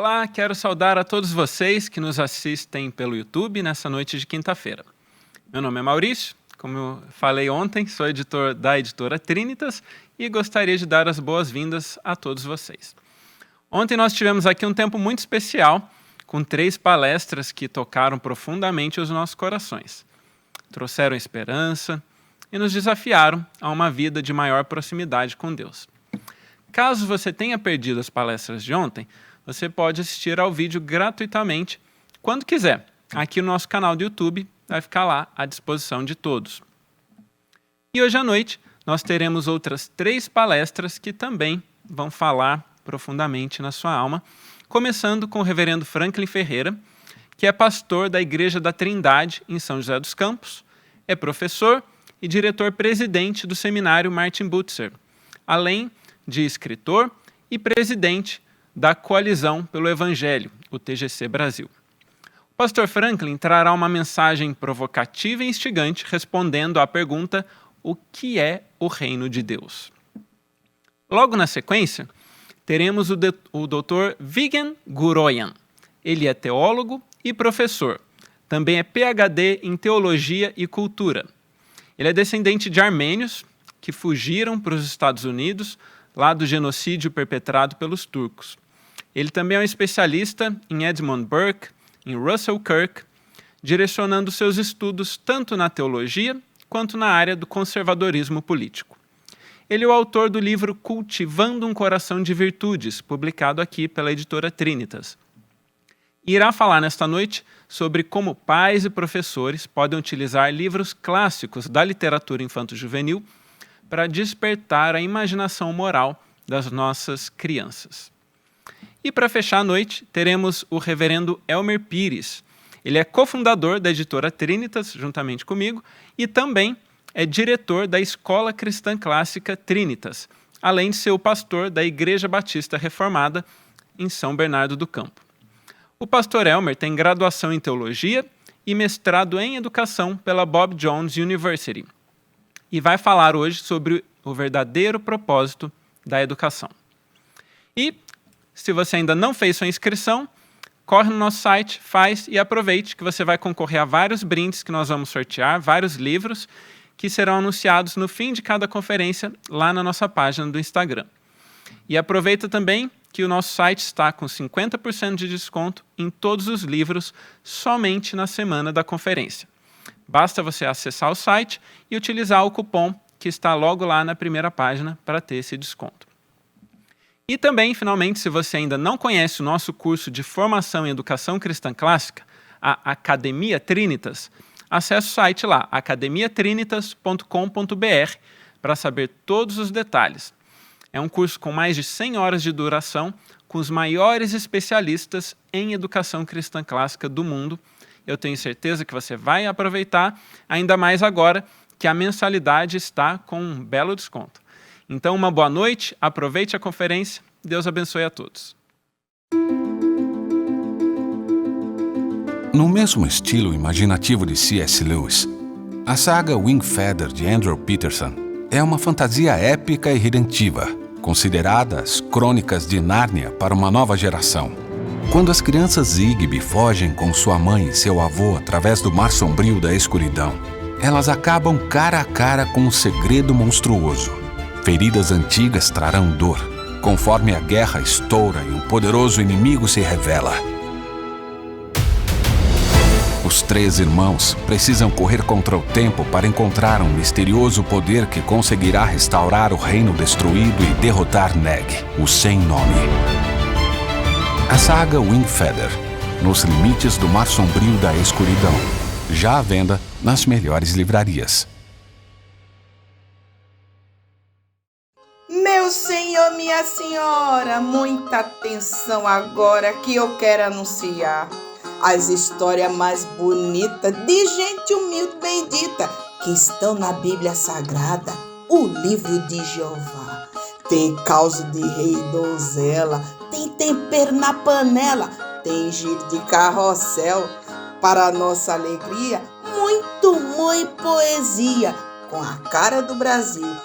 Olá, quero saudar a todos vocês que nos assistem pelo YouTube nessa noite de quinta-feira. Meu nome é Maurício, como eu falei ontem, sou editor da editora Trinitas e gostaria de dar as boas-vindas a todos vocês. Ontem nós tivemos aqui um tempo muito especial, com 3 palestras que tocaram profundamente os nossos corações. Trouxeram esperança e nos desafiaram a uma vida de maior proximidade com Deus. Caso você tenha perdido as palestras de ontem, você pode assistir ao vídeo gratuitamente quando quiser. Aqui no nosso canal do YouTube vai ficar lá à disposição de todos. E hoje à noite nós teremos outras 3 palestras que também vão falar profundamente na sua alma, começando com o reverendo Franklin Ferreira, que é pastor da Igreja da Trindade em São José dos Campos, é professor e diretor-presidente do seminário Martin Butzer, além de escritor e presidente da Coalizão pelo Evangelho, o TGC Brasil. O pastor Franklin trará uma mensagem provocativa e instigante respondendo à pergunta: o que é o reino de Deus? Logo na sequência, teremos o Dr. Vigen Guroian. Ele é teólogo e professor. Também é PhD em Teologia e Cultura. Ele é descendente de armênios que fugiram para os Estados Unidos lá do genocídio perpetrado pelos turcos. Ele também é um especialista em Edmund Burke, em Russell Kirk, direcionando seus estudos tanto na teologia quanto na área do conservadorismo político. Ele é o autor do livro Cultivando um Coração de Virtudes, publicado aqui pela editora Trinitas. E irá falar nesta noite sobre como pais e professores podem utilizar livros clássicos da literatura infanto-juvenil para despertar a imaginação moral das nossas crianças. E para fechar a noite, teremos o reverendo Elmer Pires. Ele é cofundador da editora Trinitas, juntamente comigo, e também é diretor da Escola Cristã Clássica Trinitas, além de ser o pastor da Igreja Batista Reformada em São Bernardo do Campo. O pastor Elmer tem graduação em teologia e mestrado em educação pela Bob Jones University e vai falar hoje sobre o verdadeiro propósito da educação. E, se você ainda não fez sua inscrição, corre no nosso site, faz e aproveite que você vai concorrer a vários brindes que nós vamos sortear, vários livros que serão anunciados no fim de cada conferência lá na nossa página do Instagram. E aproveita também que o nosso site está com 50% de desconto em todos os livros somente na semana da conferência. Basta você acessar o site e utilizar o cupom que está logo lá na primeira página para ter esse desconto. E também, finalmente, se você ainda não conhece o nosso curso de formação em educação cristã clássica, a Academia Trinitas, acesse o site lá, academiatrinitas.com.br, para saber todos os detalhes. É um curso com mais de 100 horas de duração, com os maiores especialistas em educação cristã clássica do mundo. Eu tenho certeza que você vai aproveitar, ainda mais agora que a mensalidade está com um belo desconto. Então, uma boa noite, aproveite a conferência, Deus abençoe a todos. No mesmo estilo imaginativo de C.S. Lewis, a saga Wingfeather de Andrew Peterson é uma fantasia épica e redentiva, considerada as Crônicas de Nárnia para uma nova geração. Quando as crianças Zigby fogem com sua mãe e seu avô através do mar sombrio da escuridão, elas acabam cara a cara com um segredo monstruoso. Feridas antigas trarão dor, conforme a guerra estoura e um poderoso inimigo se revela. Os 3 irmãos precisam correr contra o tempo para encontrar um misterioso poder que conseguirá restaurar o reino destruído e derrotar Neg, o sem nome. A saga Wingfeather, nos limites do mar sombrio da escuridão, já à venda nas melhores livrarias. Meu senhor, minha senhora, muita atenção agora que eu quero anunciar as histórias mais bonitas de gente humilde e bendita que estão na Bíblia Sagrada, o livro de Jeová. Tem causa de rei e donzela, tem tempero na panela, tem giro de carrossel. Para nossa alegria, muito humor e poesia, com a cara do Brasil,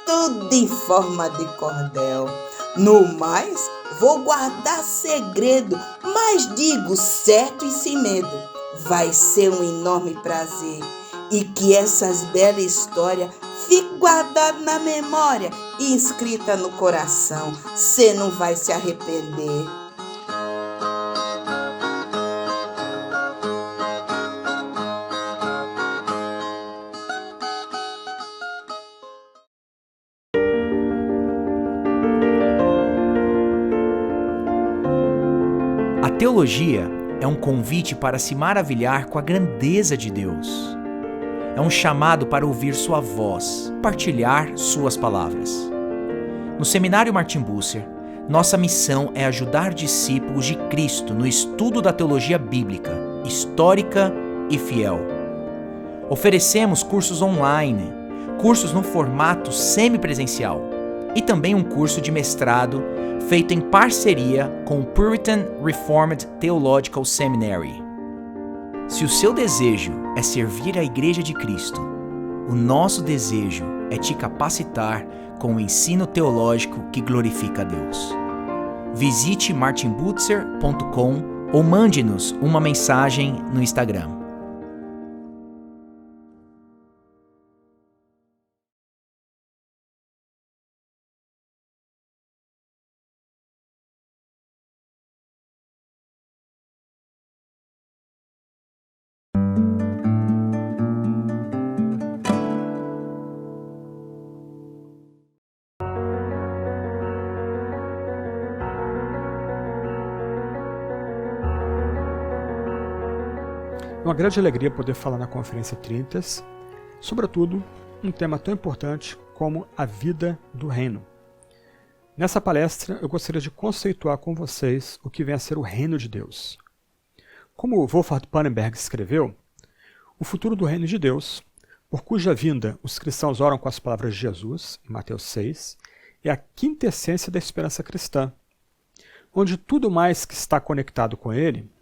tudo em forma de cordel. No mais, vou guardar segredo, mas digo certo e sem medo. Vai ser um enorme prazer e que essas belas histórias fiquem guardadas na memória e inscrita no coração. Cê não vai se arrepender. A teologia é um convite para se maravilhar com a grandeza de Deus. É um chamado para ouvir sua voz, partilhar suas palavras. No Seminário Martin Bucer, nossa missão é ajudar discípulos de Cristo no estudo da teologia bíblica, histórica e fiel. Oferecemos cursos online, cursos no formato semipresencial e também um curso de mestrado feito em parceria com o Puritan Reformed Theological Seminary. Se o seu desejo é servir a Igreja de Cristo, o nosso desejo é te capacitar com o ensino teológico que glorifica a Deus. Visite martinbutzer.com ou mande-nos uma mensagem no Instagram. É uma grande alegria poder falar na Conferência Trinitas, sobretudo um tema tão importante como a vida do reino. Nessa palestra eu gostaria de conceituar com vocês o que vem a ser o reino de Deus. Como Wolfhard Pannenberg escreveu, o futuro do reino de Deus, por cuja vinda os cristãos oram com as palavras de Jesus, em Mateus 6, é a quintessência da esperança cristã, onde tudo mais que está conectado com ele,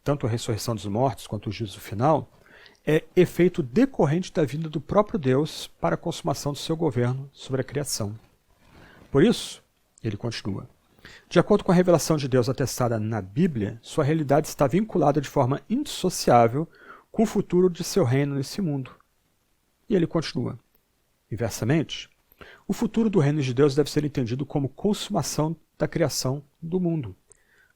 tanto a ressurreição dos mortos quanto o juízo final, é efeito decorrente da vinda do próprio Deus para a consumação do seu governo sobre a criação. Por isso, ele continua, de acordo com a revelação de Deus atestada na Bíblia, sua realidade está vinculada de forma indissociável com o futuro de seu reino nesse mundo. E ele continua, inversamente, o futuro do reino de Deus deve ser entendido como consumação da criação do mundo.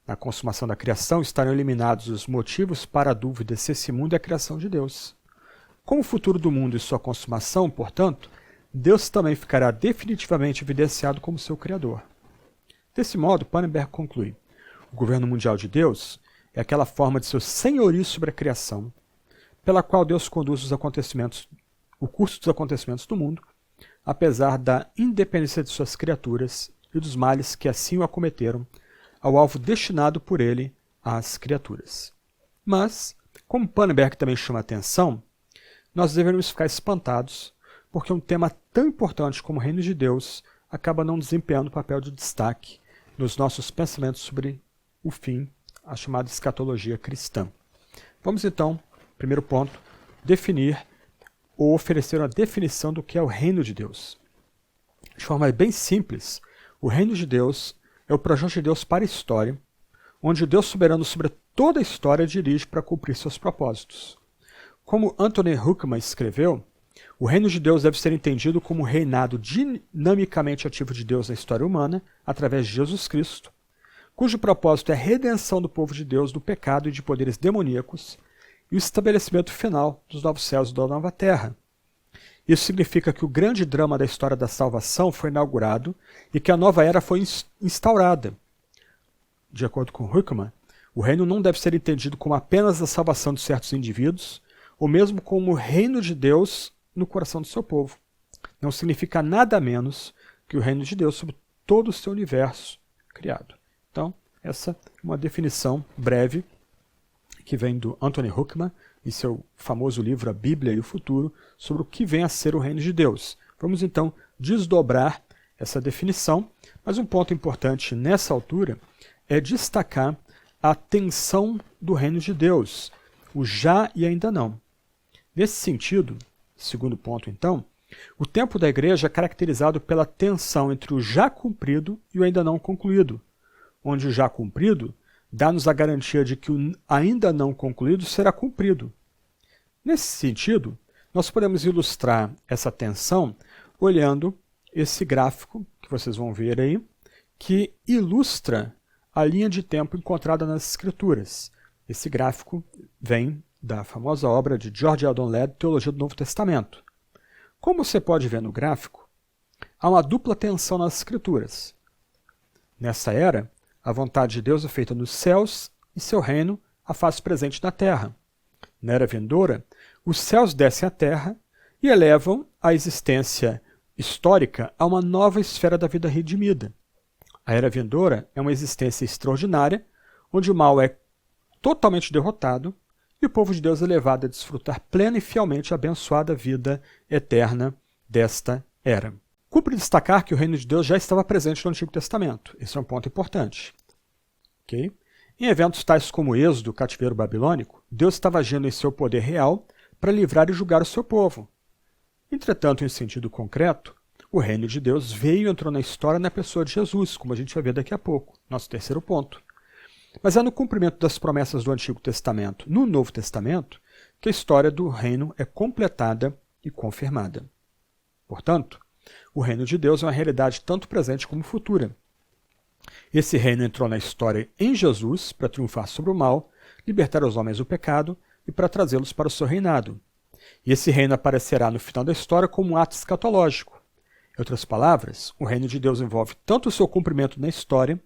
Na consumação da criação estarão eliminados os motivos para a dúvida se esse mundo é a criação de Deus. Com o futuro do mundo e sua consumação, portanto, Deus também ficará definitivamente evidenciado como seu Criador. Desse modo, Pannenberg conclui, o governo mundial de Deus é aquela forma de seu senhorio sobre a criação, pela qual Deus conduz o curso dos acontecimentos do mundo, apesar da independência de suas criaturas e dos males que assim o acometeram, ao alvo destinado por ele às criaturas. Mas, como Pannenberg também chama a atenção, nós devemos ficar espantados, porque um tema tão importante como o reino de Deus acaba não desempenhando papel de destaque nos nossos pensamentos sobre o fim, a chamada escatologia cristã. Vamos então, primeiro ponto, definir ou oferecer uma definição do que é o reino de Deus. De forma bem simples, o reino de Deus é o projeto de Deus para a história, onde o Deus soberano sobre toda a história dirige para cumprir seus propósitos. Como Anthony Huckman escreveu, o reino de Deus deve ser entendido como o reinado dinamicamente ativo de Deus na história humana, através de Jesus Cristo, cujo propósito é a redenção do povo de Deus do pecado e de poderes demoníacos e o estabelecimento final dos novos céus e da nova terra. Isso significa que o grande drama da história da salvação foi inaugurado e que a nova era foi instaurada. De acordo com Huckman, o reino não deve ser entendido como apenas a salvação de certos indivíduos, ou mesmo como o reino de Deus no coração do seu povo. Não significa nada menos que o reino de Deus sobre todo o seu universo criado. Então, essa é uma definição breve que vem do Anthony Huckman, em seu famoso livro A Bíblia e o Futuro, sobre o que vem a ser o reino de Deus. Vamos então desdobrar essa definição, mas um ponto importante nessa altura é destacar a tensão do reino de Deus, o já e ainda não. Nesse sentido, segundo ponto então, O tempo da igreja é caracterizado pela tensão entre o já cumprido e o ainda não concluído, onde o já cumprido dá-nos a garantia de que o ainda não concluído será cumprido. Nesse sentido, nós podemos ilustrar essa tensão olhando esse gráfico que vocês vão ver aí, que ilustra a linha de tempo encontrada nas Escrituras. Esse gráfico vem da famosa obra de George Eldon Ladd, Teologia do Novo Testamento. Como você pode ver no gráfico, há uma dupla tensão nas Escrituras. Nessa era, a vontade de Deus é feita nos céus e seu reino a faz presente na terra. Na era vindoura, os céus descem à terra e elevam a existência histórica a uma nova esfera da vida redimida. A era vindoura é uma existência extraordinária, onde o mal é totalmente derrotado e o povo de Deus é levado a desfrutar plena e fielmente a abençoada vida eterna desta era. Cumpre destacar que o reino de Deus já estava presente no Antigo Testamento. Esse é um ponto importante. Okay? Em eventos tais como o êxodo, o cativeiro babilônico, Deus estava agindo em seu poder real para livrar e julgar o seu povo. Entretanto, em sentido concreto, o reino de Deus veio e entrou na história na pessoa de Jesus, como a gente vai ver daqui a pouco, nosso terceiro ponto. Mas é no cumprimento das promessas do Antigo Testamento, no Novo Testamento, que a história do reino é completada e confirmada. Portanto, o reino de Deus é uma realidade tanto presente como futura. Esse reino entrou na história em Jesus para triunfar sobre o mal, libertar os homens do pecado e para trazê-los para o seu reinado. E esse reino aparecerá no final da história como um ato escatológico. Em outras palavras, o reino de Deus envolve tanto o seu cumprimento na história,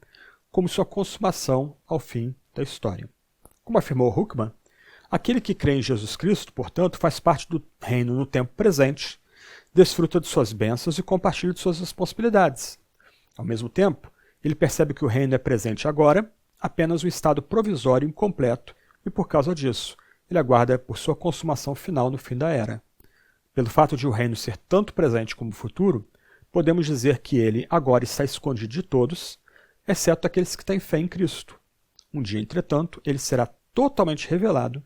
como sua consumação ao fim da história. Como afirmou Huckman, aquele que crê em Jesus Cristo, portanto, faz parte do reino no tempo presente, desfruta de suas bênçãos e compartilha de suas responsabilidades. Ao mesmo tempo, ele percebe que o reino é presente agora, apenas um estado provisório e incompleto, e por causa disso, ele aguarda por sua consumação final no fim da era. Pelo fato de o reino ser tanto presente como futuro, podemos dizer que ele agora está escondido de todos, exceto aqueles que têm fé em Cristo. Um dia, entretanto, ele será totalmente revelado,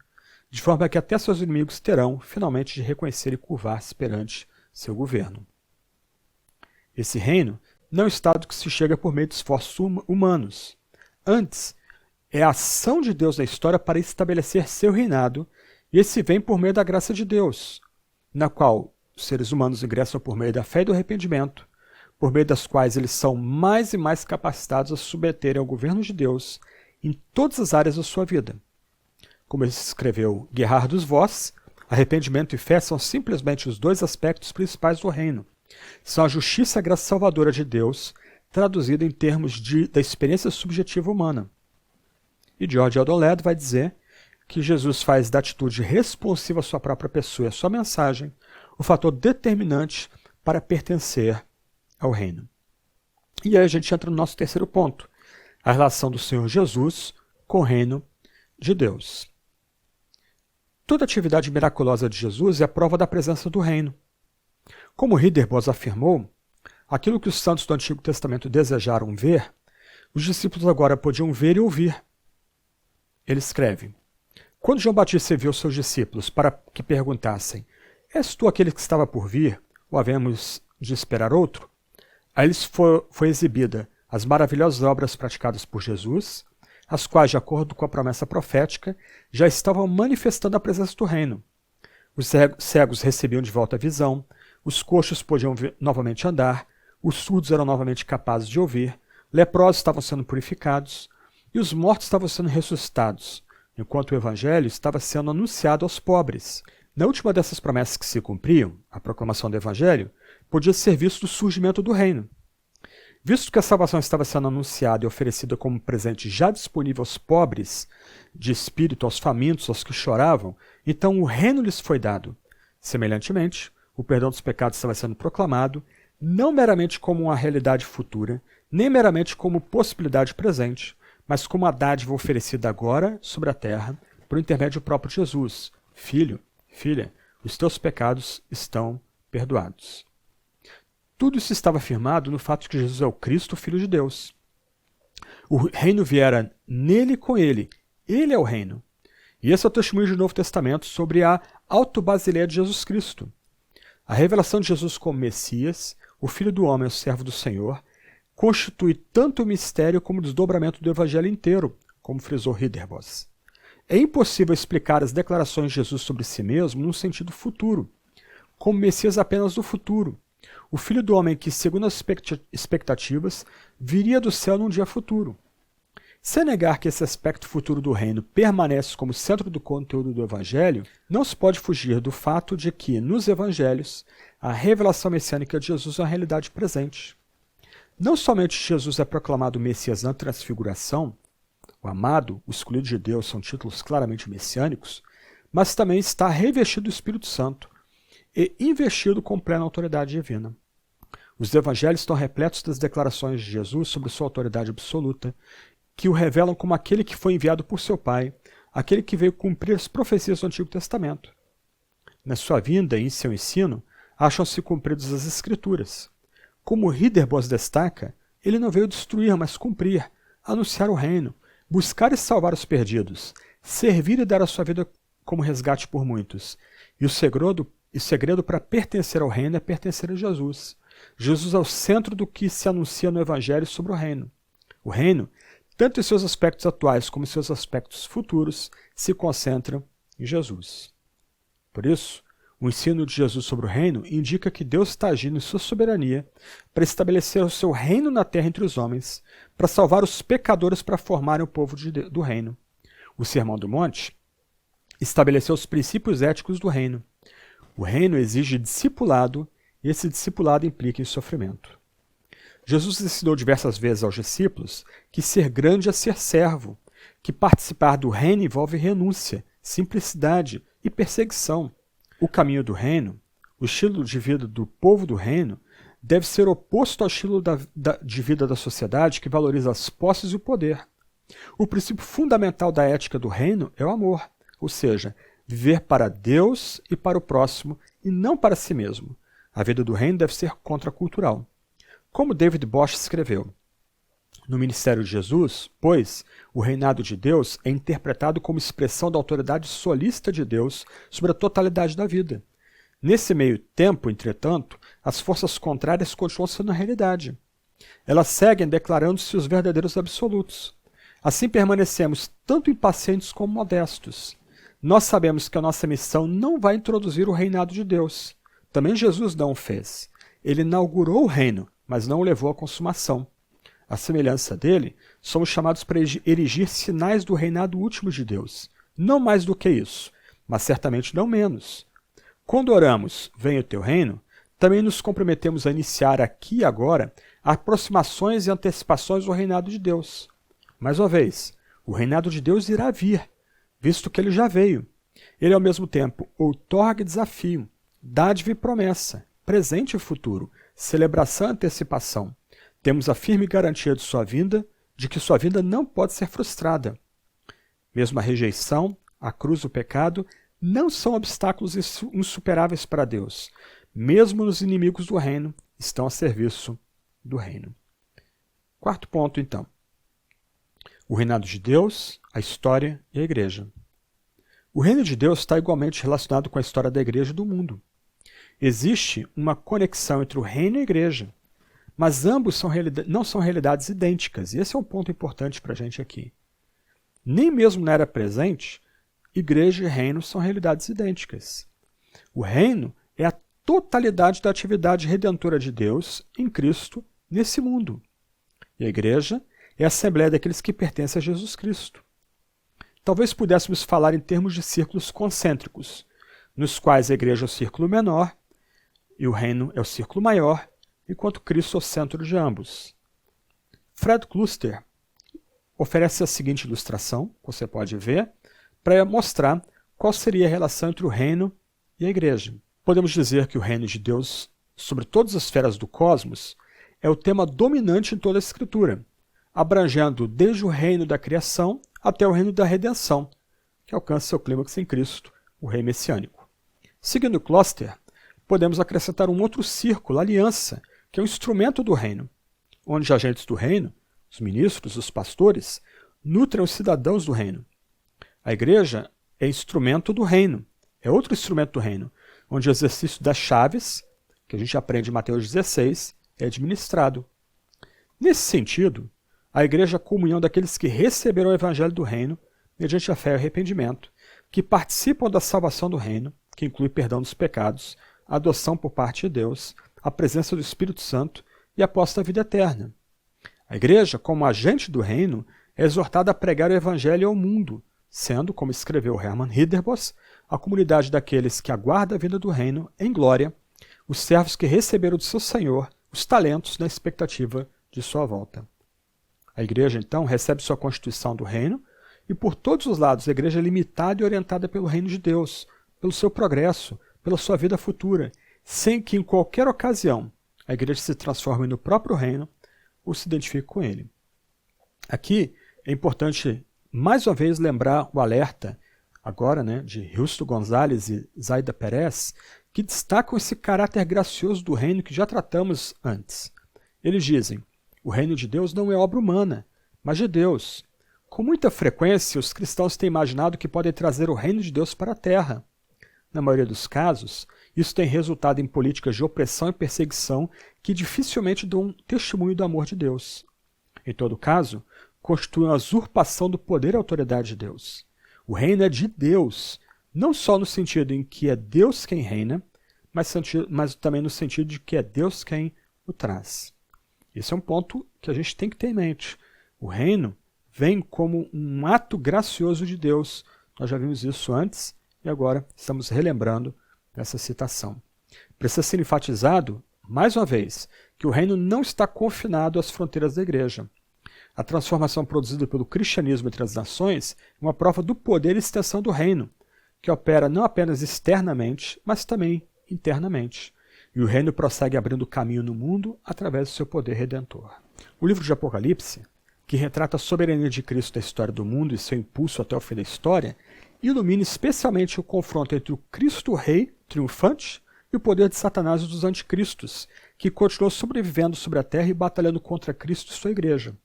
de forma que até seus inimigos terão, finalmente, de reconhecer e curvar-se perante seu governo. Esse reino não é um estado que se chega por meio de esforços humanos. Antes, é a ação de Deus na história para estabelecer seu reinado, e esse vem por meio da graça de Deus, na qual os seres humanos ingressam por meio da fé e do arrependimento, por meio das quais eles são mais e mais capacitados a submeterem ao governo de Deus em todas as áreas da sua vida. Como escreveu Gerhardus Voss, arrependimento e fé são simplesmente os dois aspectos principais do reino. São a justiça e a graça salvadora de Deus, traduzida em termos da experiência subjetiva humana. E George Eldon Ladd vai dizer que Jesus faz da atitude responsiva à sua própria pessoa e à sua mensagem o fator determinante para pertencer ao reino. E aí a gente entra no nosso terceiro ponto, a relação do Senhor Jesus com o reino de Deus. Toda atividade miraculosa de Jesus é a prova da presença do reino. Como Ridderbos afirmou, aquilo que os santos do Antigo Testamento desejaram ver, os discípulos agora podiam ver e ouvir. Ele escreve: quando João Batista enviou seus discípulos para que perguntassem: és tu aquele que estava por vir, ou havemos de esperar outro? A eles foi exibida as maravilhosas obras praticadas por Jesus, as quais, de acordo com a promessa profética, já estavam manifestando a presença do reino. Os cegos recebiam de volta a visão, os coxos podiam novamente andar, os surdos eram novamente capazes de ouvir, leprosos estavam sendo purificados, e os mortos estavam sendo ressuscitados, enquanto o evangelho estava sendo anunciado aos pobres. Na última dessas promessas que se cumpriam, a proclamação do evangelho, podia ser visto o surgimento do reino. Visto que a salvação estava sendo anunciada e oferecida como presente já disponível aos pobres de espírito, aos famintos, aos que choravam, então o reino lhes foi dado. Semelhantemente, o perdão dos pecados estava sendo proclamado, não meramente como uma realidade futura, nem meramente como possibilidade presente, mas como a dádiva oferecida agora sobre a terra, por intermédio do próprio Jesus. Filho, filha, os teus pecados estão perdoados. Tudo isso estava afirmado no fato de que Jesus é o Cristo, o Filho de Deus. O reino viera nele e com ele. Ele é o reino. E esse é o testemunho do Novo Testamento sobre a autobasileia de Jesus Cristo. A revelação de Jesus como Messias, o Filho do Homem, o servo do Senhor, constitui tanto o mistério como o desdobramento do Evangelho inteiro, como frisou Ridderbos. É impossível explicar as declarações de Jesus sobre si mesmo num sentido futuro, como Messias apenas do futuro, o Filho do Homem que, segundo as expectativas, viria do céu num dia futuro. Sem negar que esse aspecto futuro do reino permanece como centro do conteúdo do Evangelho, não se pode fugir do fato de que, nos Evangelhos, a revelação messiânica de Jesus é uma realidade presente. Não somente Jesus é proclamado Messias na Transfiguração, o amado, o escolhido de Deus são títulos claramente messiânicos, mas também está revestido do Espírito Santo e investido com plena autoridade divina. Os Evangelhos estão repletos das declarações de Jesus sobre sua autoridade absoluta, que o revelam como aquele que foi enviado por seu Pai, aquele que veio cumprir as profecias do Antigo Testamento. Na sua vinda e em seu ensino, acham-se cumpridas as Escrituras. Como Ridderbos destaca, ele não veio destruir, mas cumprir, anunciar o reino, buscar e salvar os perdidos, servir e dar a sua vida como resgate por muitos. E o segredo para pertencer ao reino é pertencer a Jesus. Jesus é o centro do que se anuncia no Evangelho sobre o reino. O reino, tanto em seus aspectos atuais como em seus aspectos futuros, se concentram em Jesus. Por isso, o ensino de Jesus sobre o reino indica que Deus está agindo em sua soberania para estabelecer o seu reino na terra entre os homens, para salvar os pecadores para formarem o povo do reino. O Sermão do Monte estabeleceu os princípios éticos do reino. O reino exige discipulado e esse discipulado implica em sofrimento. Jesus ensinou diversas vezes aos discípulos que ser grande é ser servo, que participar do reino envolve renúncia, simplicidade e perseguição. O caminho do reino, o estilo de vida do povo do reino, deve ser oposto ao estilo de vida da sociedade que valoriza as posses e o poder. O princípio fundamental da ética do reino é o amor, ou seja, viver para Deus e para o próximo e não para si mesmo. A vida do reino deve ser contracultural. Como David Bosch escreveu, no ministério de Jesus, pois, o reinado de Deus é interpretado como expressão da autoridade solista de Deus sobre a totalidade da vida. Nesse meio tempo, entretanto, as forças contrárias continuam sendo a realidade. Elas seguem declarando-se os verdadeiros absolutos. Assim permanecemos tanto impacientes como modestos. Nós sabemos que a nossa missão não vai introduzir o reinado de Deus. Também Jesus não o fez. Ele inaugurou o reino, mas não o levou à consumação. À semelhança dele, somos chamados para erigir sinais do reinado último de Deus. Não mais do que isso, mas certamente não menos. Quando oramos, venha o teu reino, também nos comprometemos a iniciar aqui e agora aproximações e antecipações do reinado de Deus. Mais uma vez, o reinado de Deus irá vir, visto que ele já veio. Ele, ao mesmo tempo, outorga e desafio, dádiva e promessa, presente e futuro, celebração e antecipação. Temos a firme garantia de sua vinda, de que sua vinda não pode ser frustrada. Mesmo a rejeição, a cruz e o pecado não são obstáculos insuperáveis para Deus. Mesmo os inimigos do reino estão a serviço do reino. Quarto ponto, então. O reinado de Deus, a história e a igreja. O reino de Deus está igualmente relacionado com a história da igreja e do mundo. Existe uma conexão entre o reino e a igreja, mas ambos não são realidades idênticas, e esse é um ponto importante para a gente aqui. Nem mesmo na era presente, igreja e reino são realidades idênticas. O reino é a totalidade da atividade redentora de Deus em Cristo nesse mundo. E a igreja é a assembleia daqueles que pertencem a Jesus Cristo. Talvez pudéssemos falar em termos de círculos concêntricos, nos quais a igreja é o círculo menor e o reino é o círculo maior, enquanto Cristo é o centro de ambos. Fred Kluster oferece a seguinte ilustração, que você pode ver, para mostrar qual seria a relação entre o reino e a igreja. Podemos dizer que o reino de Deus, sobre todas as esferas do cosmos, é o tema dominante em toda a Escritura, abrangendo desde o reino da criação até o reino da redenção, que alcança seu clímax em Cristo, o Rei Messiânico. Seguindo Kloster, podemos acrescentar um outro círculo, a aliança, que é um instrumento do reino, onde os agentes do reino, os ministros, os pastores, nutrem os cidadãos do reino. A igreja é instrumento do reino, é outro instrumento do reino, onde o exercício das chaves, que a gente aprende em Mateus 16, é administrado. Nesse sentido, a igreja é a comunhão daqueles que receberam o evangelho do reino mediante a fé e o arrependimento, que participam da salvação do reino, que inclui perdão dos pecados, a adoção por parte de Deus, a presença do Espírito Santo e a posse da vida eterna. A igreja, como agente do reino, é exortada a pregar o evangelho ao mundo, sendo, como escreveu Hermann Ridderbos, a comunidade daqueles que aguarda a vinda do reino em glória, os servos que receberam do seu Senhor os talentos na expectativa de sua volta. A igreja, então, recebe sua constituição do reino e, por todos os lados, a igreja é limitada e orientada pelo reino de Deus, pelo seu progresso, pela sua vida futura, sem que, em qualquer ocasião, a igreja se transforme no próprio reino ou se identifique com ele. Aqui é importante, mais uma vez, lembrar o alerta, agora, de Justo Gonzalez e Zaida Perez, que destacam esse caráter gracioso do reino que já tratamos antes. Eles dizem: o reino de Deus não é obra humana, mas de Deus. Com muita frequência, os cristãos têm imaginado que podem trazer o reino de Deus para a terra. Na maioria dos casos, isso tem resultado em políticas de opressão e perseguição que dificilmente dão testemunho do amor de Deus. Em todo caso, constituem a usurpação do poder e autoridade de Deus. O reino é de Deus, não só no sentido em que é Deus quem reina, mas também no sentido de que é Deus quem o traz. Esse é um ponto que a gente tem que ter em mente. O reino vem como um ato gracioso de Deus. Nós já vimos isso antes e agora estamos relembrando essa citação. Precisa ser enfatizado, mais uma vez, que o reino não está confinado às fronteiras da igreja. A transformação produzida pelo cristianismo entre as nações é uma prova do poder e extensão do reino, que opera não apenas externamente, mas também internamente. E o reino prossegue abrindo caminho no mundo através do seu poder redentor. O livro de Apocalipse, que retrata a soberania de Cristo na história do mundo e seu impulso até o fim da história, ilumina especialmente o confronto entre o Cristo Rei triunfante e o poder de Satanás e dos anticristos, que continuou sobrevivendo sobre a terra e batalhando contra Cristo e sua igreja.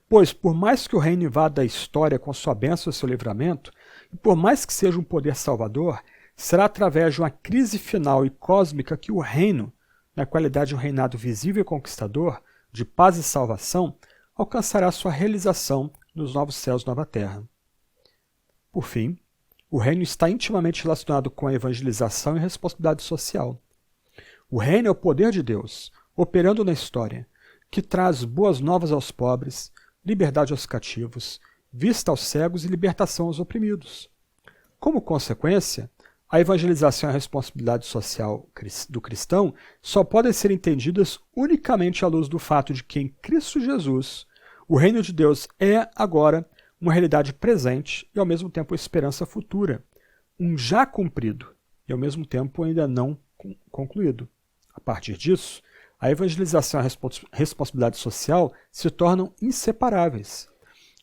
Pois, por mais que o reino invada a história com sua bênção e seu livramento, e por mais que seja um poder salvador, será através de uma crise final e cósmica que o reino, na qualidade de um reinado visível e conquistador, de paz e salvação, alcançará sua realização nos novos céus e nova terra. Por fim, o reino está intimamente relacionado com a evangelização e responsabilidade social. O reino é o poder de Deus, operando na história, que traz boas novas aos pobres, liberdade aos cativos, vista aos cegos e libertação aos oprimidos. Como consequência, a evangelização e a responsabilidade social do cristão só podem ser entendidas unicamente à luz do fato de que em Cristo Jesus, o reino de Deus é agora uma realidade presente e ao mesmo tempo esperança futura, um já cumprido e ao mesmo tempo ainda não concluído. A partir disso, a evangelização e a responsabilidade social se tornam inseparáveis.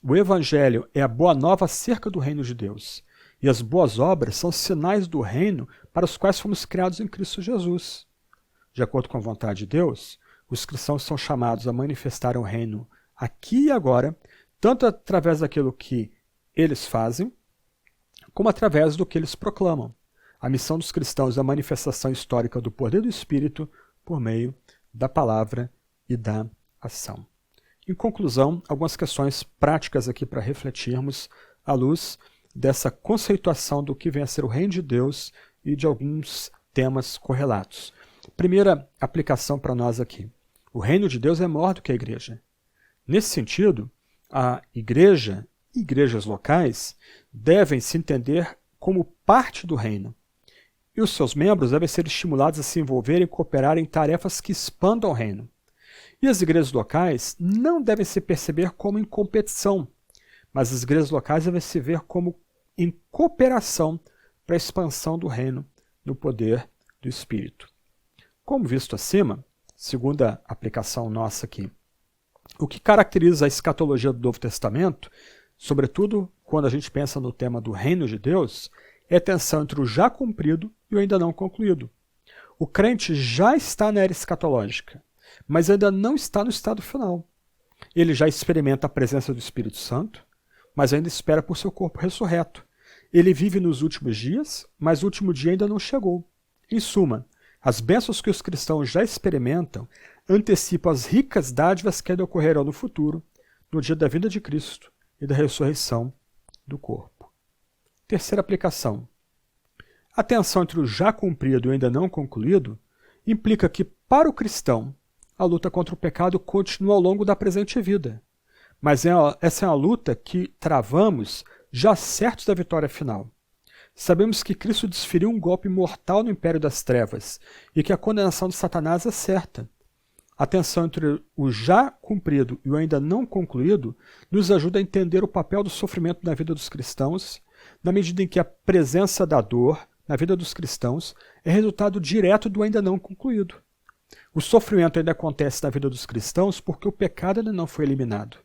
O Evangelho é a boa nova acerca do reino de Deus, e as boas obras são sinais do reino para os quais fomos criados em Cristo Jesus. De acordo com a vontade de Deus, os cristãos são chamados a manifestar o reino aqui e agora, tanto através daquilo que eles fazem, como através do que eles proclamam. A missão dos cristãos é a manifestação histórica do poder do Espírito por meio da palavra e da ação. Em conclusão, algumas questões práticas aqui para refletirmos à luz dessa conceituação do que vem a ser o reino de Deus e de alguns temas correlatos. Primeira aplicação para nós aqui. O reino de Deus é maior do que a igreja. Nesse sentido, a igreja e igrejas locais devem se entender como parte do reino. E os seus membros devem ser estimulados a se envolverem e cooperarem em tarefas que expandam o reino. E as igrejas locais não devem se perceber como em competição, mas as igrejas locais devem se ver como em cooperação para a expansão do reino no poder do Espírito. Como visto acima, segunda aplicação nossa aqui, o que caracteriza a escatologia do Novo Testamento, sobretudo quando a gente pensa no tema do reino de Deus, é a tensão entre o já cumprido e o ainda não concluído. O crente já está na era escatológica, mas ainda não está no estado final. Ele já experimenta a presença do Espírito Santo, mas ainda espera por seu corpo ressurreto. Ele vive nos últimos dias, mas o último dia ainda não chegou. Em suma, as bênçãos que os cristãos já experimentam antecipam as ricas dádivas que ainda ocorrerão no futuro, no dia da vinda de Cristo e da ressurreição do corpo. Terceira aplicação. A tensão entre o já cumprido e o ainda não concluído implica que, para o cristão, a luta contra o pecado continua ao longo da presente vida. Mas essa é uma luta que travamos já certos da vitória final. Sabemos que Cristo desferiu um golpe mortal no império das trevas e que a condenação de Satanás é certa. A tensão entre o já cumprido e o ainda não concluído nos ajuda a entender o papel do sofrimento na vida dos cristãos, na medida em que a presença da dor na vida dos cristãos é resultado direto do ainda não concluído. O sofrimento ainda acontece na vida dos cristãos porque o pecado ainda não foi eliminado.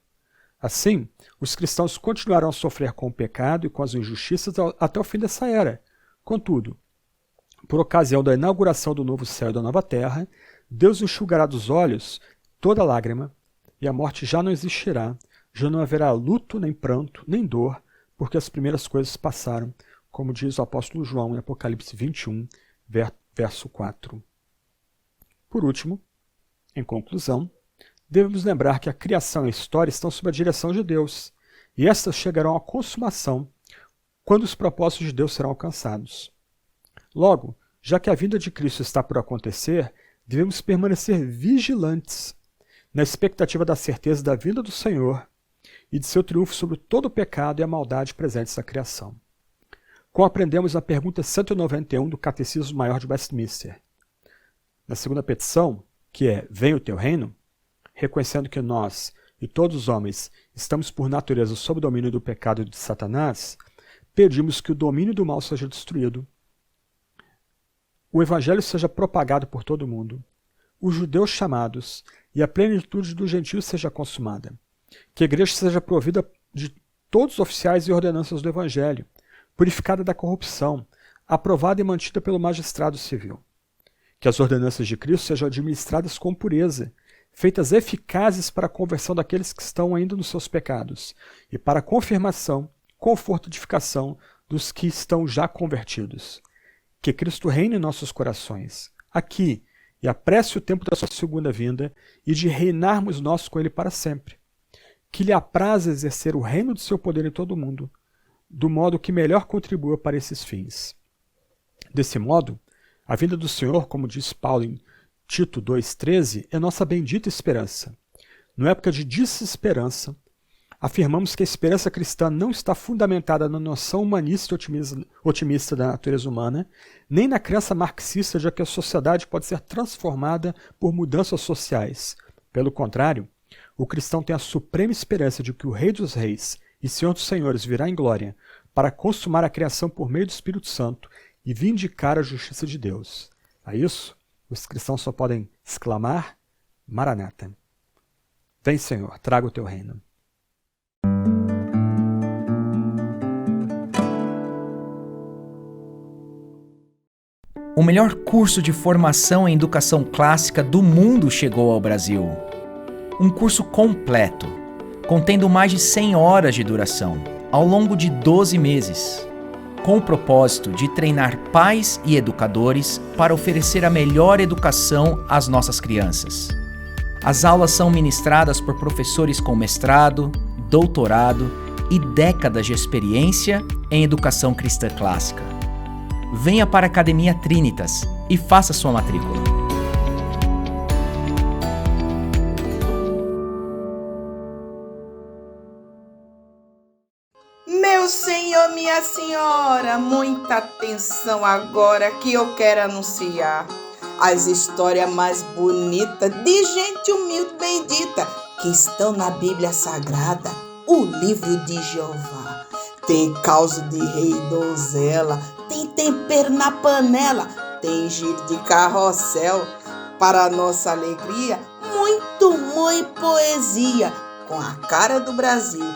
Assim, os cristãos continuarão a sofrer com o pecado e com as injustiças até o fim dessa era. Contudo, por ocasião da inauguração do novo céu e da nova terra, Deus enxugará dos olhos toda lágrima, e a morte já não existirá, já não haverá luto, nem pranto, nem dor, porque as primeiras coisas passaram, como diz o apóstolo João em Apocalipse 21, verso 4. Por último, em conclusão, devemos lembrar que a criação e a história estão sob a direção de Deus, e estas chegarão à consumação quando os propósitos de Deus serão alcançados. Logo, já que a vinda de Cristo está por acontecer, devemos permanecer vigilantes, na expectativa da certeza da vinda do Senhor e de seu triunfo sobre todo o pecado e a maldade presentes na criação. Como aprendemos na pergunta 191 do Catecismo Maior de Westminster. Na segunda petição, que é Venha o teu reino, reconhecendo que nós e todos os homens estamos por natureza sob o domínio do pecado de Satanás, pedimos que o domínio do mal seja destruído, o evangelho seja propagado por todo o mundo, os judeus chamados e a plenitude dos gentios seja consumada, que a igreja seja provida de todos os oficiais e ordenanças do evangelho, purificada da corrupção, aprovada e mantida pelo magistrado civil, que as ordenanças de Cristo sejam administradas com pureza, feitas eficazes para a conversão daqueles que estão ainda nos seus pecados e para a confirmação, conforto e edificação dos que estão já convertidos. Que Cristo reine em nossos corações, aqui, e apresse o tempo da sua segunda vinda e de reinarmos nós com ele para sempre. Que lhe apraza exercer o reino do seu poder em todo o mundo, do modo que melhor contribua para esses fins. Desse modo, a vinda do Senhor, como diz Paulo em Tito 2,13, é nossa bendita esperança. Na época de desesperança, afirmamos que a esperança cristã não está fundamentada na noção humanista e otimista da natureza humana, nem na crença marxista de que a sociedade pode ser transformada por mudanças sociais. Pelo contrário, o cristão tem a suprema esperança de que o Rei dos Reis e Senhor dos Senhores virá em glória para consumar a criação por meio do Espírito Santo e vindicar a justiça de Deus. A isso, os cristãos só podem exclamar: Maranata. Vem, Senhor, traga o teu reino. O melhor curso de formação em educação clássica do mundo chegou ao Brasil. Um curso completo, contendo mais de 100 horas de duração, ao longo de 12 meses, com o propósito de treinar pais e educadores para oferecer a melhor educação às nossas crianças. As aulas são ministradas por professores com mestrado, doutorado e décadas de experiência em educação cristã clássica. Venha para a Academia Trinitas e faça sua matrícula. Meu senhor, minha senhora, muita atenção agora que eu quero anunciar as histórias mais bonitas de gente humilde bendita que estão na Bíblia Sagrada, o livro de Jeová. Tem causa de rei e donzela, tem tempero na panela, tem giro de carrossel. Para nossa alegria, muito poesia, com a cara do Brasil,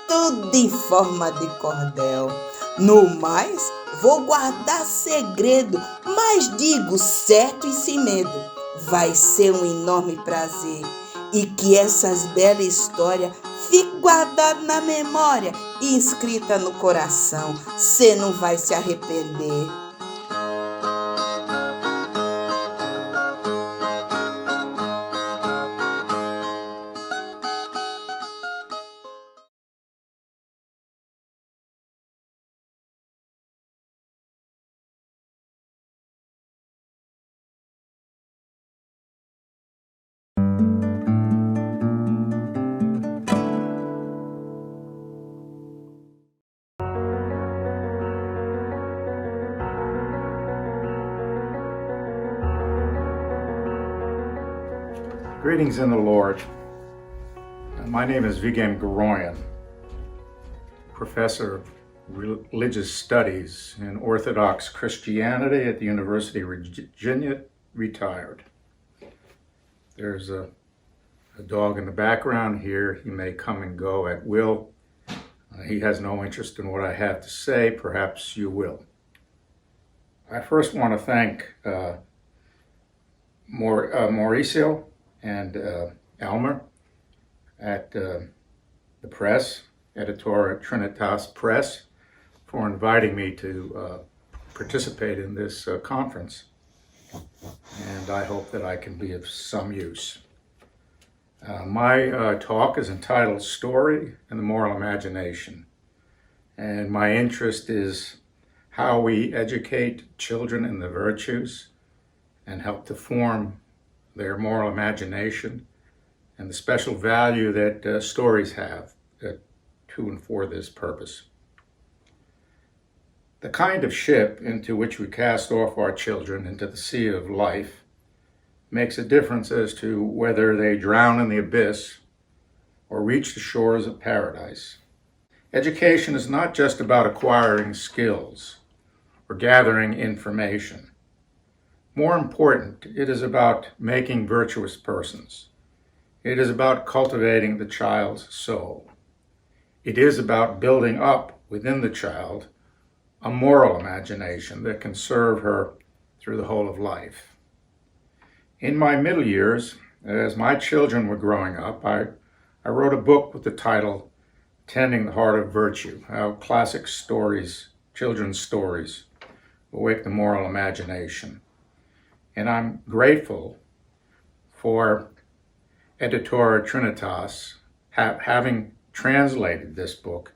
tudo em forma de cordel. No mais, vou guardar segredo, mas digo certo e sem medo. Vai ser um enorme prazer e que essas belas histórias fiquem guardadas na memória e inscrita no coração. Cê não vai se arrepender. Greetings in the Lord. My name is Vigen Goroyan, professor of religious studies in Orthodox Christianity at the University of Virginia, retired. There's a dog in the background here. He may come and go at will. He has no interest in what I have to say. Perhaps you will. I first want to thank Mauricio and Elmer at the press, Editora Trinitas Press, for inviting me to participate in this conference. And I hope that I can be of some use. My talk is entitled Story and the Moral Imagination. And my interest is how we educate children in the virtues and help to form their moral imagination and the special value that stories have to and for this purpose. The kind of ship into which we cast off our children into the sea of life makes a difference as to whether they drown in the abyss or reach the shores of paradise. Education is not just about acquiring skills or gathering information. More important, it is about making virtuous persons. It is about cultivating the child's soul. It is about building up within the child a moral imagination that can serve her through the whole of life. In my middle years, as my children were growing up, I wrote a book with the title Tending the Heart of Virtue, How Classic Stories, Children's Stories, Awake the Moral Imagination. And I'm grateful for Editora Trinitas having translated this book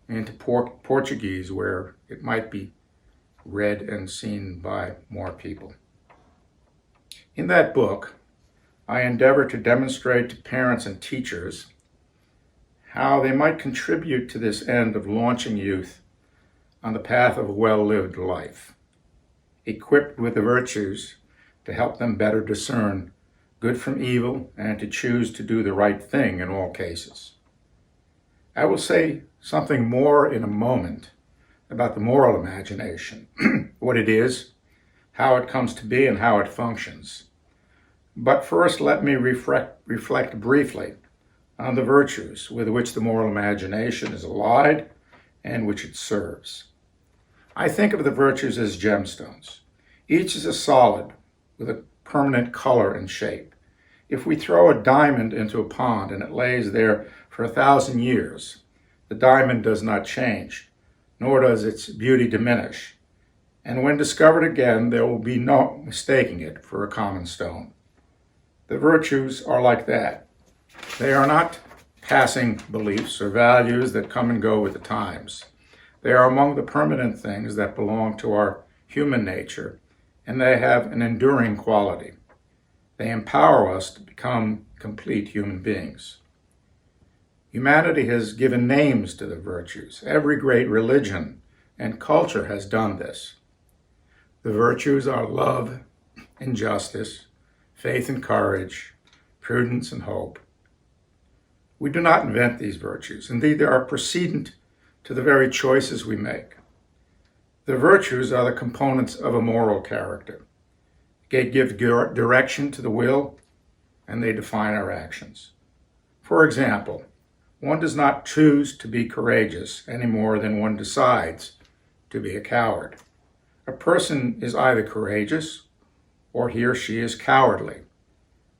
into Portuguese, where it might be read and seen by more people. In that book, I endeavor to demonstrate to parents and teachers how they might contribute to this end of launching youth on the path of a well-lived life, equipped with the virtues to help them better discern good from evil and to choose to do the right thing in all cases. I will say something more in a moment about the moral imagination, what it is, how it comes to be, and how it functions. But first, let me reflect briefly on the virtues with which the moral imagination is allied and which it serves. I think of the virtues as gemstones. Each is a solid with a permanent color and shape. If we throw a diamond into a pond and it lays there for 1,000 years, the diamond does not change, nor does its beauty diminish. And when discovered again, there will be no mistaking it for a common stone. The virtues are like that. They are not passing beliefs or values that come and go with the times. They are among the permanent things that belong to our human nature, and they have an enduring quality. They empower us to become complete human beings. Humanity has given names to the virtues. Every great religion and culture has done this. The virtues are love and justice, faith and courage, prudence and hope. We do not invent these virtues. Indeed, they are precedent to the very choices we make. The virtues are the components of a moral character. They give direction to the will, and they define our actions. For example, one does not choose to be courageous any more than one decides to be a coward. A person is either courageous or he or she is cowardly.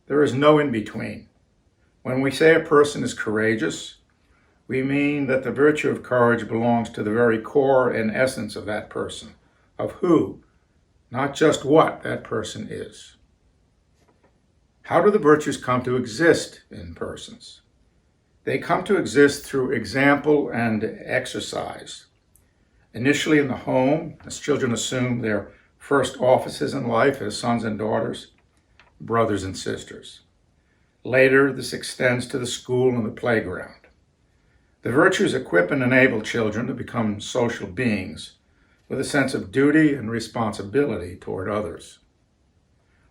There is no in between. When we say a person is courageous, we mean that the virtue of courage belongs to the very core and essence of that person, of who, not just what, that person is. How do the virtues come to exist in persons? They come to exist through example and exercise. Initially in the home, as children assume their first offices in life as sons and daughters, brothers and sisters. Later, this extends to the school and the playground. The virtues equip and enable children to become social beings with a sense of duty and responsibility toward others.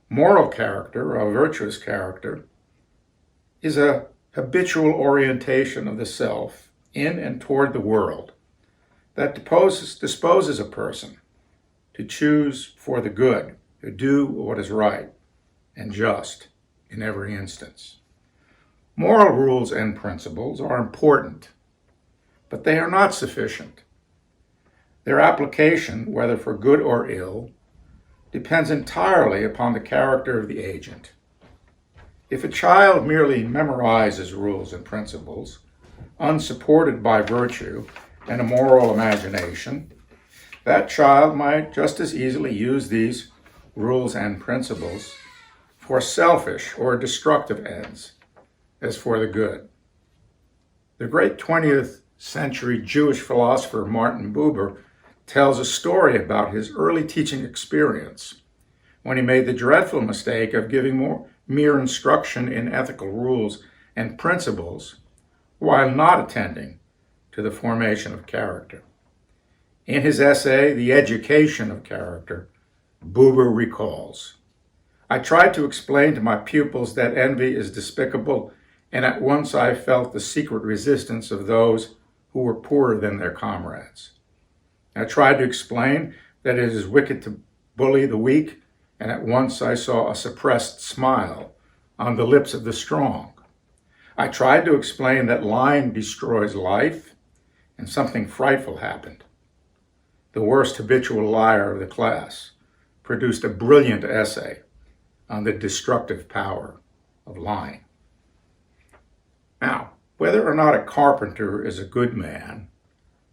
Moral character, or virtuous character, is a habitual orientation of the self in and toward the world that disposes a person to choose for the good, to do what is right and just in every instance. Moral rules and principles are important, but they are not sufficient. Their application, whether for good or ill, depends entirely upon the character of the agent. If a child merely memorizes rules and principles, unsupported by virtue and a moral imagination, that child might just as easily use these rules and principles for selfish or destructive ends as for the good. The great 20th century Jewish philosopher Martin Buber tells a story about his early teaching experience when he made the dreadful mistake of giving mere instruction in ethical rules and principles while not attending to the formation of character. In his essay, The Education of Character, Buber recalls, "I tried to explain to my pupils that envy is despicable, and at once I felt the secret resistance of those who were poorer than their comrades. I tried to explain that it is wicked to bully the weak, and at once I saw a suppressed smile on the lips of the strong. I tried to explain that lying destroys life, and something frightful happened. The worst habitual liar of the class produced a brilliant essay on the destructive power of lying." Now, whether or not a carpenter is a good man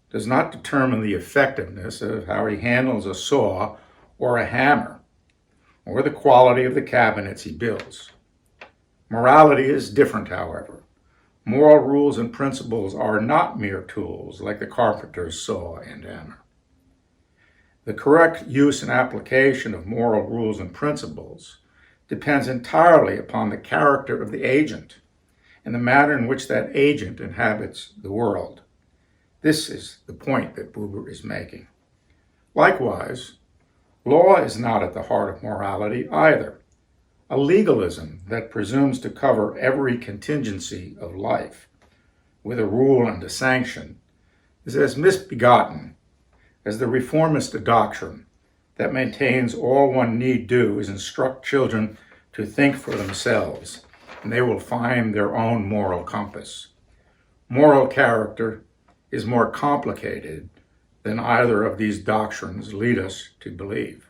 does not determine the effectiveness of how he handles a saw or a hammer, or the quality of the cabinets he builds. Morality is different, however. Moral rules and principles are not mere tools like the carpenter's saw and hammer. The correct use and application of moral rules and principles depends entirely upon the character of the agent and the manner in which that agent inhabits the world. This is the point that Buber is making. Likewise, law is not at the heart of morality either. A legalism that presumes to cover every contingency of life with a rule and a sanction is as misbegotten as the reformist doctrine that maintains all one need do is instruct children to think for themselves, and they will find their own moral compass. Moral character is more complicated than either of these doctrines lead us to believe.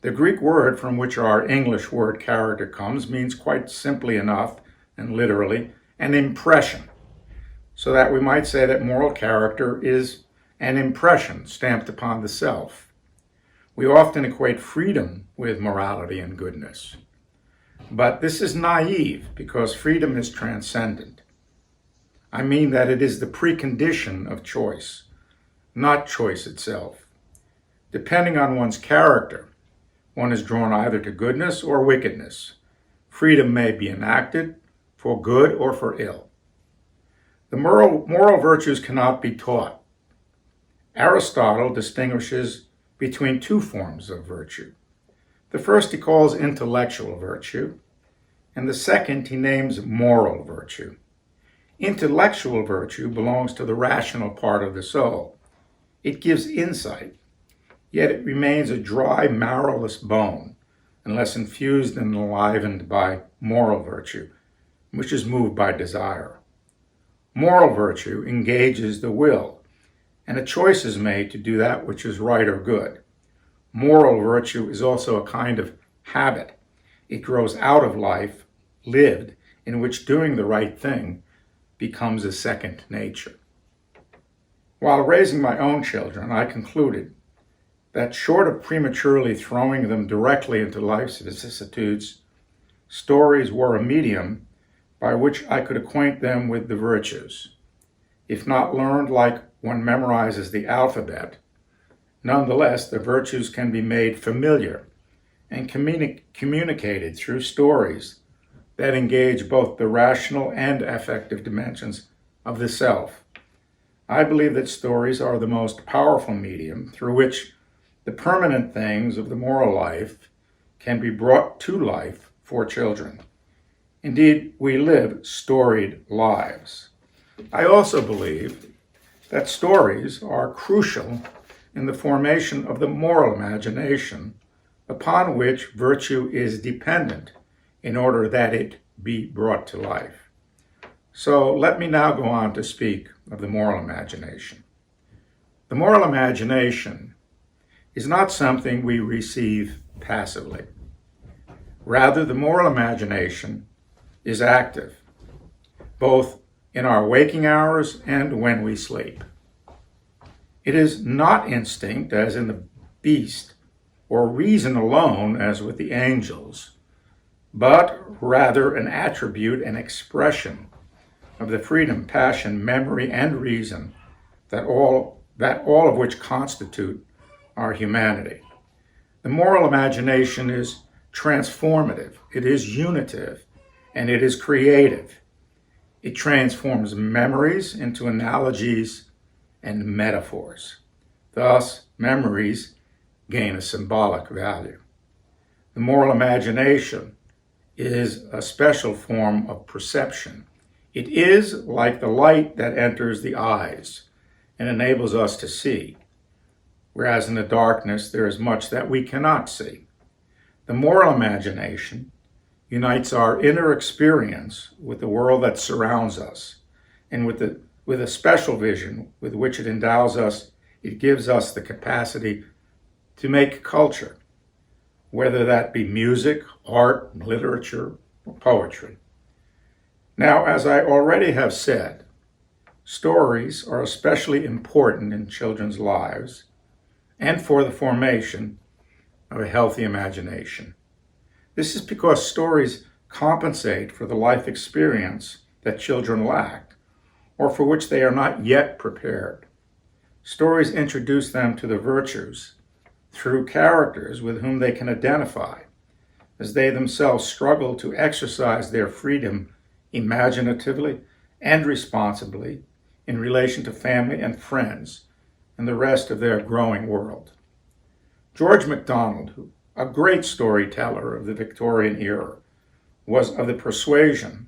The Greek word from which our English word character comes means quite simply enough and literally an impression, so that we might say that moral character is an impression stamped upon the self. We often equate freedom with morality and goodness. But this is naive because freedom is transcendent. I mean that it is the precondition of choice, not choice itself. Depending on one's character, one is drawn either to goodness or wickedness. Freedom may be enacted for good or for ill. The moral virtues cannot be taught. Aristotle distinguishes between two forms of virtue. The first he calls intellectual virtue, and the second he names moral virtue. Intellectual virtue belongs to the rational part of the soul. It gives insight, yet it remains a dry, marrowless bone unless infused and enlivened by moral virtue, which is moved by desire. Moral virtue engages the will, and a choice is made to do that which is right or good. Moral virtue is also a kind of habit. It grows out of life lived, in which doing the right thing becomes a second nature. While raising my own children, I concluded that short of prematurely throwing them directly into life's vicissitudes, stories were a medium by which I could acquaint them with the virtues. If not learned like one memorizes the alphabet, nonetheless, the virtues can be made familiar and communicated through stories that engage both the rational and affective dimensions of the self. I believe that stories are the most powerful medium through which the permanent things of the moral life can be brought to life for children. Indeed, we live storied lives. I also believe that stories are crucial in the formation of the moral imagination upon which virtue is dependent in order that it be brought to life. So let me now go on to speak of the moral imagination. The moral imagination is not something we receive passively. Rather, the moral imagination is active, both in our waking hours and when we sleep. It is not instinct, as in the beast, or reason alone, as with the angels, but rather an attribute and expression of the freedom, passion, memory, and reason that all of which constitute our humanity. The moral imagination is transformative, it is unitive, and it is creative. It transforms memories into analogies and metaphors. Thus, memories gain a symbolic value. The moral imagination is a special form of perception. It is like the light that enters the eyes and enables us to see, whereas in the darkness there is much that we cannot see. The moral imagination unites our inner experience with the world that surrounds us, and with a special vision with which it endows us. It gives us the capacity to make culture, whether that be music, art, literature, or poetry. Now, as I already have said, stories are especially important in children's lives and for the formation of a healthy imagination. This is because stories compensate for the life experience that children lack, or for which they are not yet prepared. Stories introduce them to the virtues through characters with whom they can identify, as they themselves struggle to exercise their freedom imaginatively and responsibly in relation to family and friends and the rest of their growing world. George MacDonald, a great storyteller of the Victorian era, was of the persuasion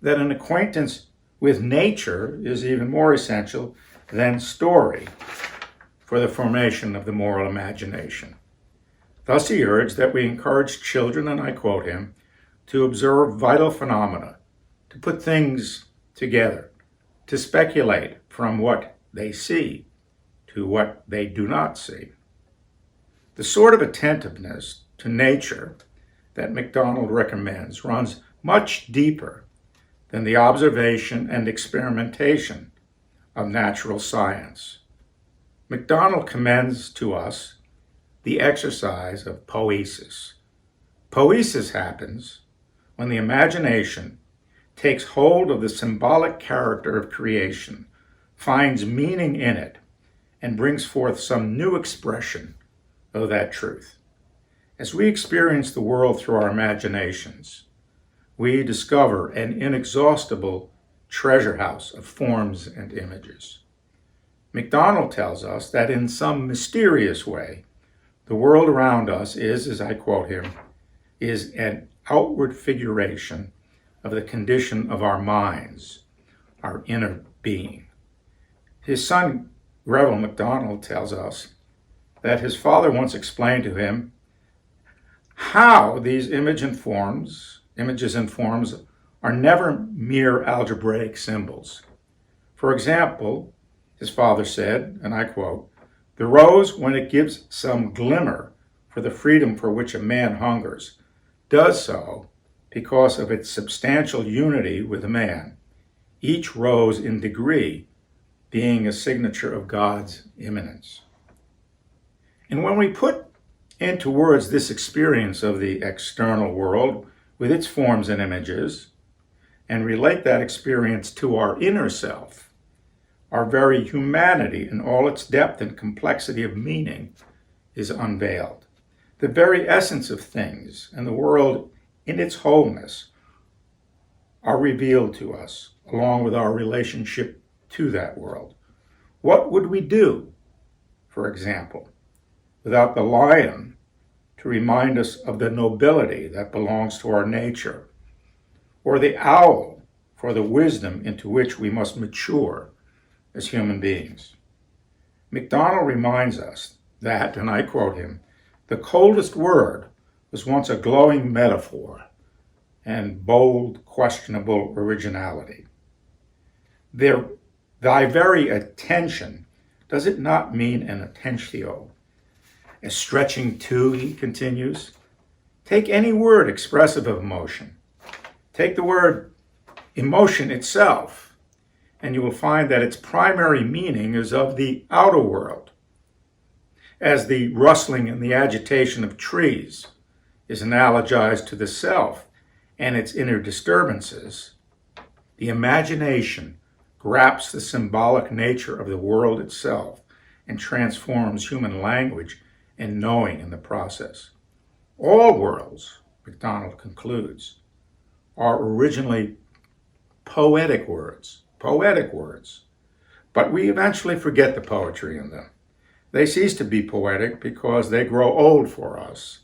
that an acquaintance with nature is even more essential than story for the formation of the moral imagination. Thus he urged that we encourage children, and I quote him, to observe vital phenomena, to put things together, to speculate from what they see to what they do not see. The sort of attentiveness to nature that MacDonald recommends runs much deeper than the observation and experimentation of natural science. MacDonald commends to us the exercise of poiesis. Poiesis happens when the imagination takes hold of the symbolic character of creation, finds meaning in it, and brings forth some new expression of that truth. As we experience the world through our imaginations, we discover an inexhaustible treasure house of forms and images. MacDonald tells us that in some mysterious way, the world around us is, as I quote him, is an outward figuration of the condition of our minds, our inner being. His son, Greville MacDonald, tells us that his father once explained to him how these images and forms are never mere algebraic symbols. For example, his father said, and I quote, "The rose, when it gives some glimmer for the freedom for which a man hungers, does so because of its substantial unity with a man, each rose in degree being a signature of God's immanence." And when we put into words this experience of the external world with its forms and images, and relate that experience to our inner self, our very humanity in all its depth and complexity of meaning is unveiled. The very essence of things and the world in its wholeness are revealed to us, along with our relationship to that world. What would we do, for example, without the lion to remind us of the nobility that belongs to our nature, or the owl for the wisdom into which we must mature as human beings. MacDonald reminds us that, and I quote him, "The coldest word was once a glowing metaphor and bold, questionable originality." Thy very attention, does it not mean an attentio? A stretching to, he continues. Take any word expressive of emotion. Take the word emotion itself, and you will find that its primary meaning is of the outer world. As the rustling and the agitation of trees is analogized to the self and its inner disturbances, the imagination grasps the symbolic nature of the world itself and transforms human language and knowing in the process. All worlds, MacDonald concludes, are originally poetic words, but we eventually forget the poetry in them. They cease to be poetic because they grow old for us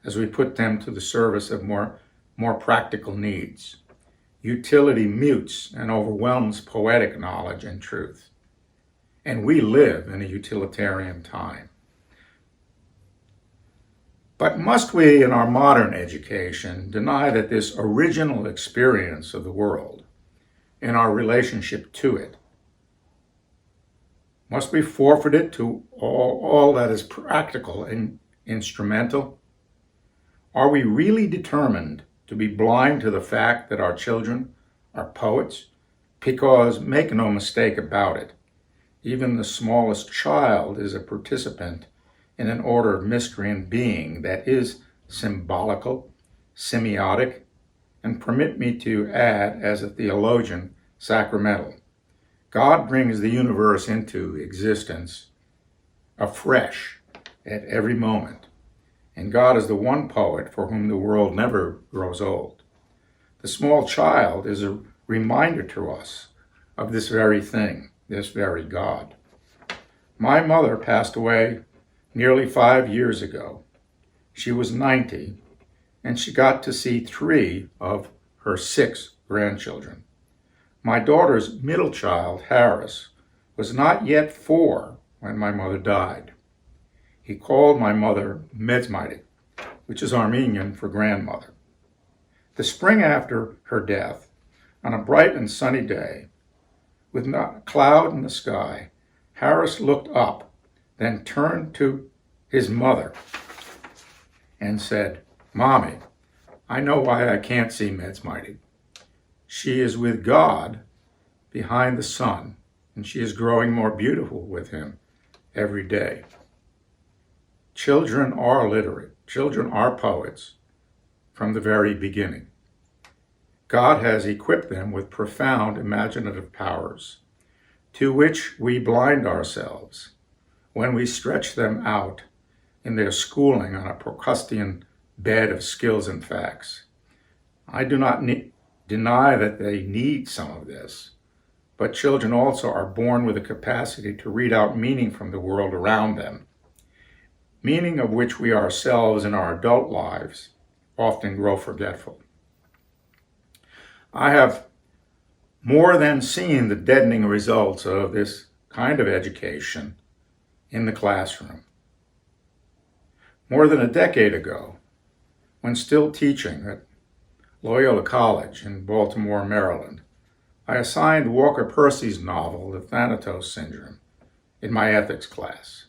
as we put them to the service of more practical needs. Utility mutes and overwhelms poetic knowledge and truth. And we live in a utilitarian time. But must we, in our modern education, deny that this original experience of the world and our relationship to it, must we forfeit it to all that is practical and instrumental? Are we really determined to be blind to the fact that our children are poets? Because, make no mistake about it, even the smallest child is a participant in an order of mystery and being that is symbolical, semiotic, and permit me to add, as a theologian, sacramental. God brings the universe into existence afresh at every moment, and God is the one poet for whom the world never grows old. The small child is a reminder to us of this very thing, this very God. My mother passed away nearly 5 years ago. She was 90, and she got to see 3 of her 6 grandchildren. My daughter's middle child, Harris, was not yet 4 when my mother died. He called my mother Medzmaitik, which is Armenian for grandmother. The spring after her death, on a bright and sunny day, with not a cloud in the sky, Harris looked up, then turned to his mother and said, "Mommy, I know why I can't see Medzmaitik. She is with God behind the sun, and she is growing more beautiful with him every day." Children are literate. Children are poets from the very beginning. God has equipped them with profound imaginative powers, to which we blind ourselves when we stretch them out in their schooling on a Procrustean bed of skills and facts. I do not deny that they need some of this, but children also are born with a capacity to read out meaning from the world around them, meaning of which we ourselves in our adult lives often grow forgetful. I have more than seen the deadening results of this kind of education in the classroom. More than a decade ago, when still teaching at Loyola College in Baltimore, Maryland, I assigned Walker Percy's novel, The Thanatos Syndrome, in my ethics class.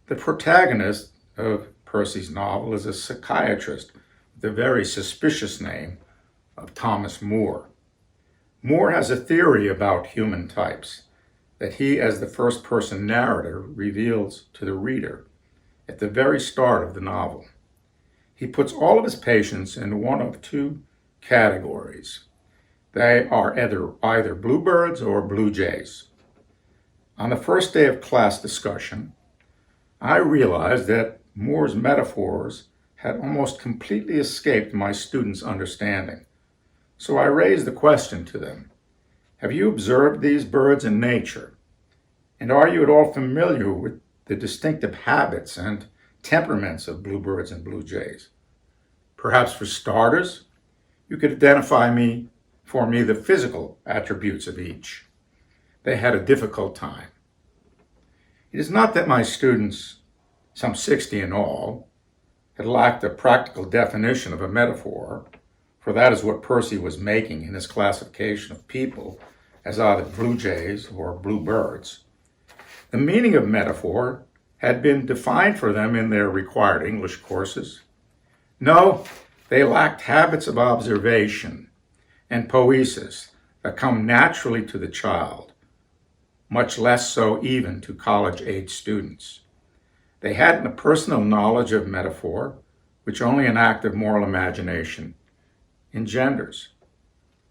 The protagonist of Percy's novel is a psychiatrist with the very suspicious name of Thomas More. More has a theory about human types that he, as the first-person narrator, reveals to the reader at the very start of the novel. He puts all of his patients in one of 2 categories. They are either bluebirds or blue jays. On the first day of class discussion, I realized that Moore's metaphors had almost completely escaped my students' understanding. So I raised the question to them, have you observed these birds in nature? And are you at all familiar with the distinctive habits and temperaments of bluebirds and blue jays? Perhaps for starters, you could identify for me the physical attributes of each. They had a difficult time. It is not that my students, some 60 in all, had lacked a practical definition of a metaphor, for that is what Percy was making in his classification of people as either blue jays or blue birds. The meaning of metaphor had been defined for them in their required English courses. No, they lacked habits of observation and poiesis that come naturally to the child, much less so even to college-age students. They hadn't a personal knowledge of metaphor, which only an active moral imagination engenders.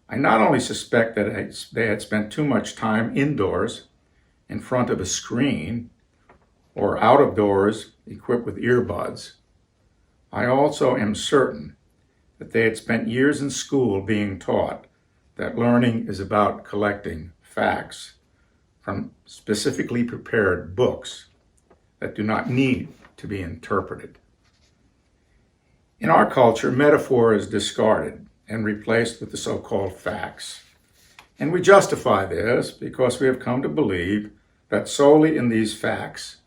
I not only suspect that they had spent too much time indoors in front of a screen or out of doors equipped with earbuds, I also am certain that they had spent years in school being taught that learning is about collecting facts from specifically prepared books that do not need to be interpreted. In our culture, metaphor is discarded and replaced with the so-called facts. And we justify this because we have come to believe that solely in these facts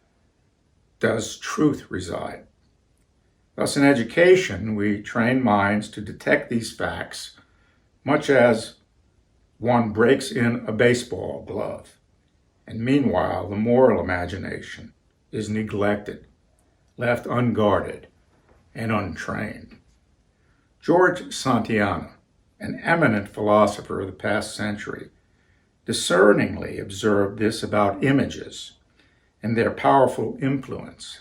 does truth reside. Thus, in education, we train minds to detect these facts, much as one breaks in a baseball glove. And meanwhile, the moral imagination is neglected, left unguarded, and untrained. George Santayana, an eminent philosopher of the past century, discerningly observed this about images and their powerful influence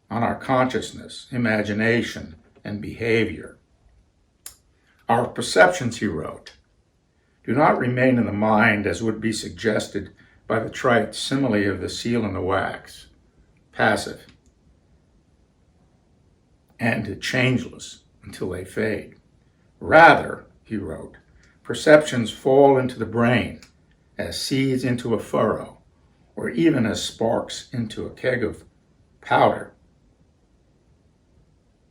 on our consciousness, imagination, and behavior. Our perceptions, he wrote, do not remain in the mind as would be suggested by the trite simile of the seal and the wax, passive and changeless until they fade. Rather, he wrote, perceptions fall into the brain as seeds into a furrow, or even as sparks into a keg of powder.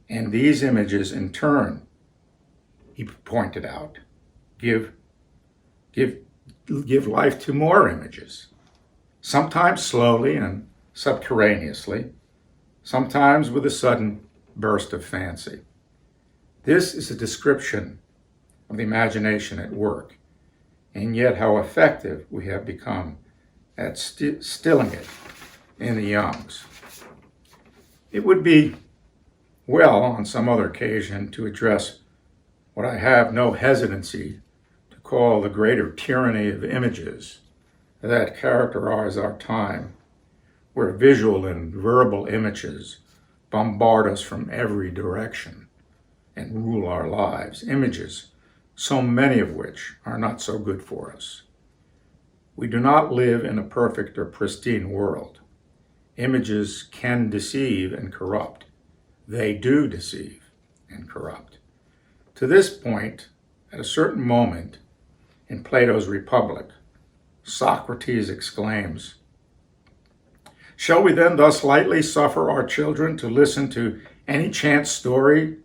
And these images, in turn, he pointed out, give life to more images, sometimes slowly and subterraneously, sometimes with a sudden burst of fancy. This is a description of the imagination at work, and yet how effective we have become at stilling it in the youngs. It would be well on some other occasion to address what I have no hesitancy to call the greater tyranny of images that characterize our time, where visual and verbal images bombard us from every direction and rule our lives, images, so many of which are not so good for us. We do not live in a perfect or pristine world. Images can deceive and corrupt. They do deceive and corrupt. To this point, at a certain moment in Plato's Republic, Socrates exclaims, "Shall we then thus lightly suffer our children to listen to any chance stories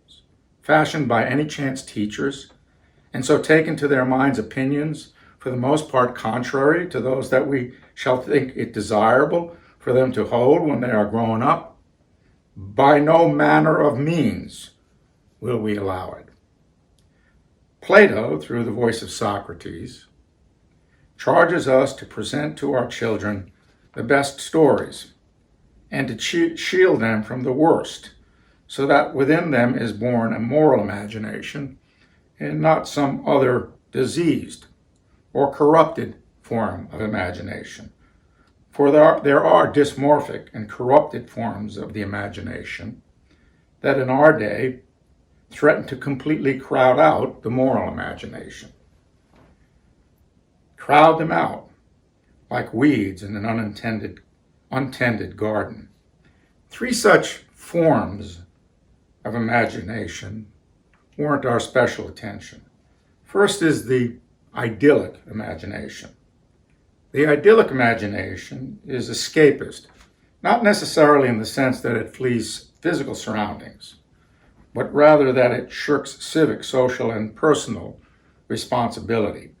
fashioned by any chance teachers, and so take into their minds opinions for the most part contrary to those that we shall think it desirable for them to hold when they are grown up? By no manner of means will we allow it." Plato, through the voice of Socrates, charges us to present to our children the best stories and to shield them from the worst, so that within them is born a moral imagination and not some other diseased or corrupted form of imagination. For there are dysmorphic and corrupted forms of the imagination that in our day threaten to completely crowd out the moral imagination. Crowd them out like weeds in an untended garden. 3 such forms of imagination warrant our special attention. First is the idyllic imagination. The idyllic imagination is escapist, not necessarily in the sense that it flees physical surroundings, but rather that it shirks civic, social, and personal responsibility.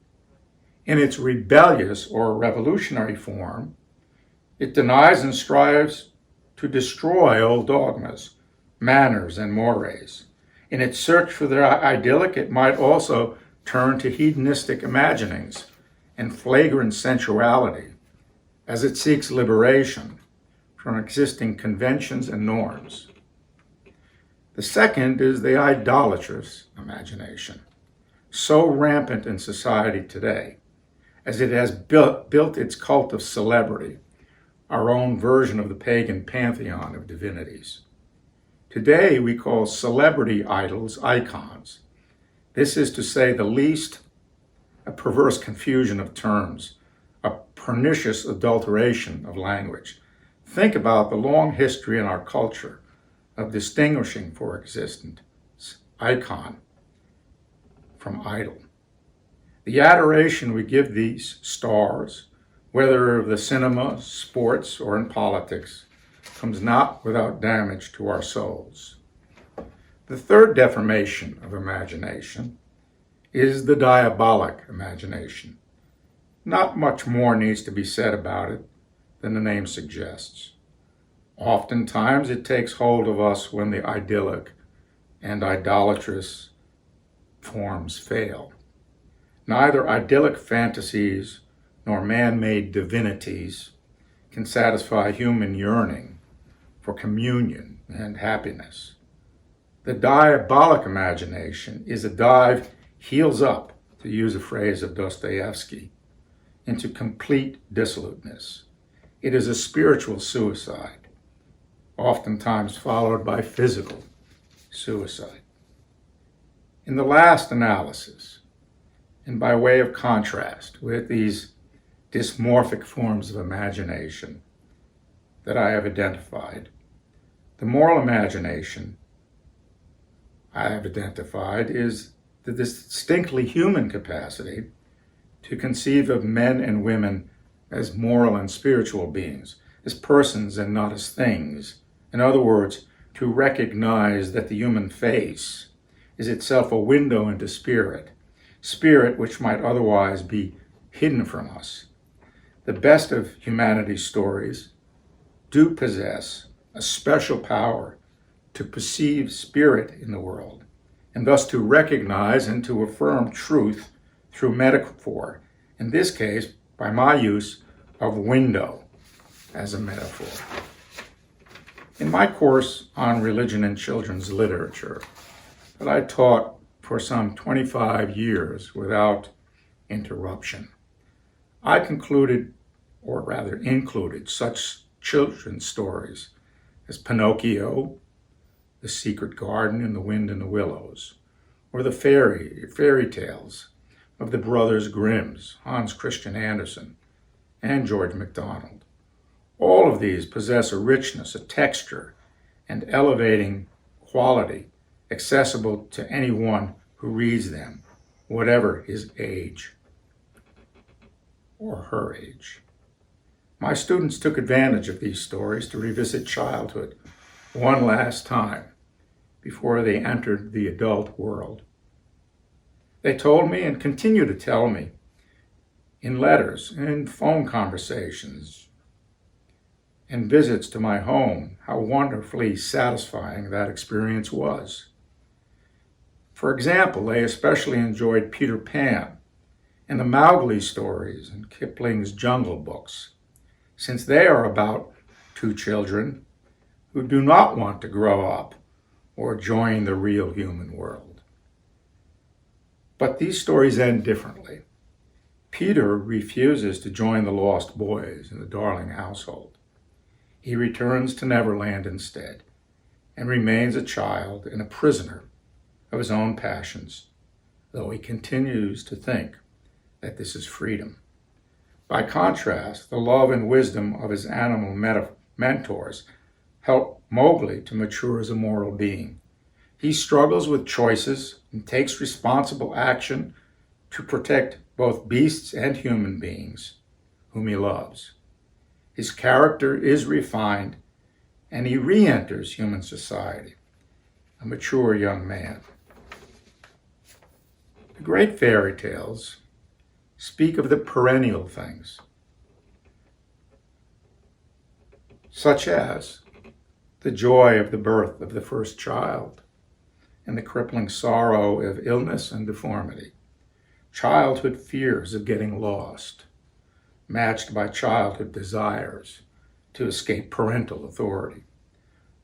In its rebellious or revolutionary form, it denies and strives to destroy old dogmas, manners, and mores. In its search for the idyllic, it might also turn to hedonistic imaginings and flagrant sensuality as it seeks liberation from existing conventions and norms. The second is the idolatrous imagination, so rampant in society today, as it has built its cult of celebrity, our own version of the pagan pantheon of divinities. Today we call celebrity idols icons. This is, to say the least, a perverse confusion of terms, a pernicious adulteration of language. Think about the long history in our culture of distinguishing for existence icon from idol. The adoration we give these stars, whether of the cinema, sports, or in politics, comes not without damage to our souls. The third deformation of imagination is the diabolic imagination. Not much more needs to be said about it than the name suggests. Oftentimes it takes hold of us when the idyllic and idolatrous forms fail. Neither idyllic fantasies nor man-made divinities can satisfy human yearning for communion and happiness. The diabolic imagination is a dive heels up, to use a phrase of Dostoevsky, into complete dissoluteness. It is a spiritual suicide, oftentimes followed by physical suicide. In the last analysis, and by way of contrast with these dysmorphic forms of imagination that I have identified, the moral imagination I have identified is the distinctly human capacity to conceive of men and women as moral and spiritual beings, as persons and not as things. In other words, to recognize that the human face is itself a window into spirit which might otherwise be hidden from us. The best of humanity's stories do possess a special power to perceive spirit in the world, and thus to recognize and to affirm truth through metaphor, in this case, by my use of window as a metaphor. In my course on religion and children's literature, that I taught for some 25 years without interruption, I concluded, or rather included, such children's stories as Pinocchio, The Secret Garden in the Wind and the Willows, or the fairy tales of the Brothers Grimms, Hans Christian Andersen, and George MacDonald. All of these possess a richness, a texture, and elevating quality accessible to anyone who reads them, whatever his age or her age. My students took advantage of these stories to revisit childhood one last time before they entered the adult world. They told me and continue to tell me in letters and phone conversations and visits to my home how wonderfully satisfying that experience was. For example, they especially enjoyed Peter Pan and the Mowgli stories and Kipling's Jungle Books, since they are about two children who do not want to grow up or join the real human world. But these stories end differently. Peter refuses to join the lost boys in the Darling household. He returns to Neverland instead and remains a child and a prisoner of his own passions, though he continues to think that this is freedom. By contrast, the love and wisdom of his animal mentors help Mowgli to mature as a moral being. He struggles with choices and takes responsible action to protect both beasts and human beings whom he loves. His character is refined, and he re-enters human society. a mature young man. The great fairy tales speak of the perennial things, such as the joy of the birth of the first child and the crippling sorrow of illness and deformity, childhood fears of getting lost, matched by childhood desires to escape parental authority,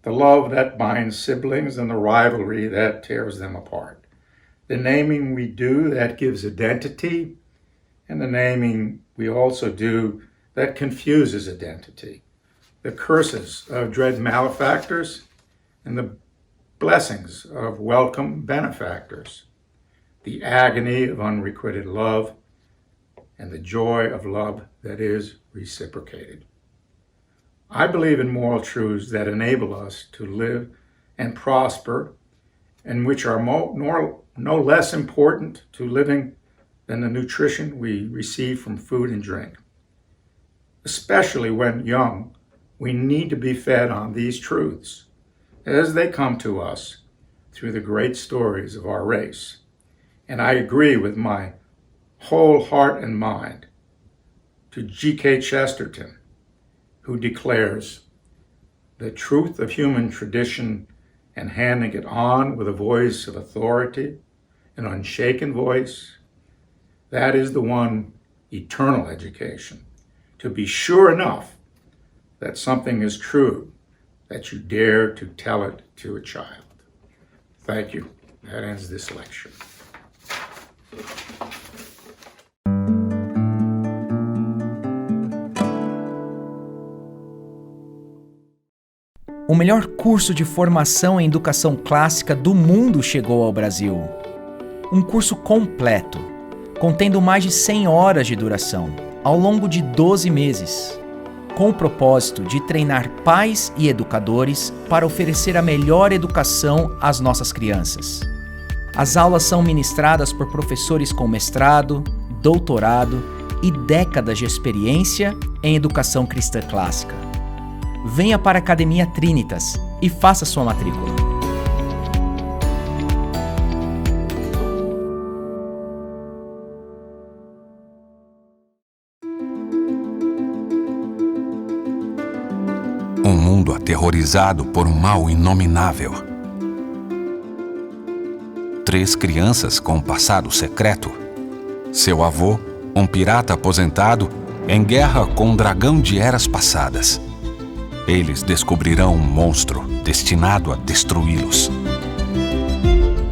the love that binds siblings and the rivalry that tears them apart, the naming we do that gives identity, and the naming we also do that confuses identity, the curses of dread malefactors and the blessings of welcome benefactors, the agony of unrequited love and the joy of love that is reciprocated. I believe in moral truths that enable us to live and prosper, and which are no less important to living than the nutrition we receive from food and drink. Especially when young, we need to be fed on these truths as they come to us through the great stories of our race. And I agree with my whole heart and mind to G.K. Chesterton, who declares, "The truth of human tradition and handing it on with a voice of authority, an unshaken voice, that is the one eternal education, to be sure enough that something is true, that you dare to tell it to a child." Thank you. That ends this lecture. O melhor curso de formação em educação clássica do mundo chegou ao Brasil. Um curso completo, contendo mais de 100 horas de duração, ao longo de 12 meses, com o propósito de treinar pais e educadores para oferecer a melhor educação às nossas crianças. As aulas são ministradas por professores com mestrado, doutorado e décadas de experiência em educação cristã clássica. Venha para a Academia Trinitas e faça sua matrícula. Um mundo aterrorizado por um mal inominável. 3 crianças com um passado secreto. Seu avô, um pirata aposentado, em guerra com um dragão de eras passadas. Eles descobrirão um monstro destinado a destruí-los.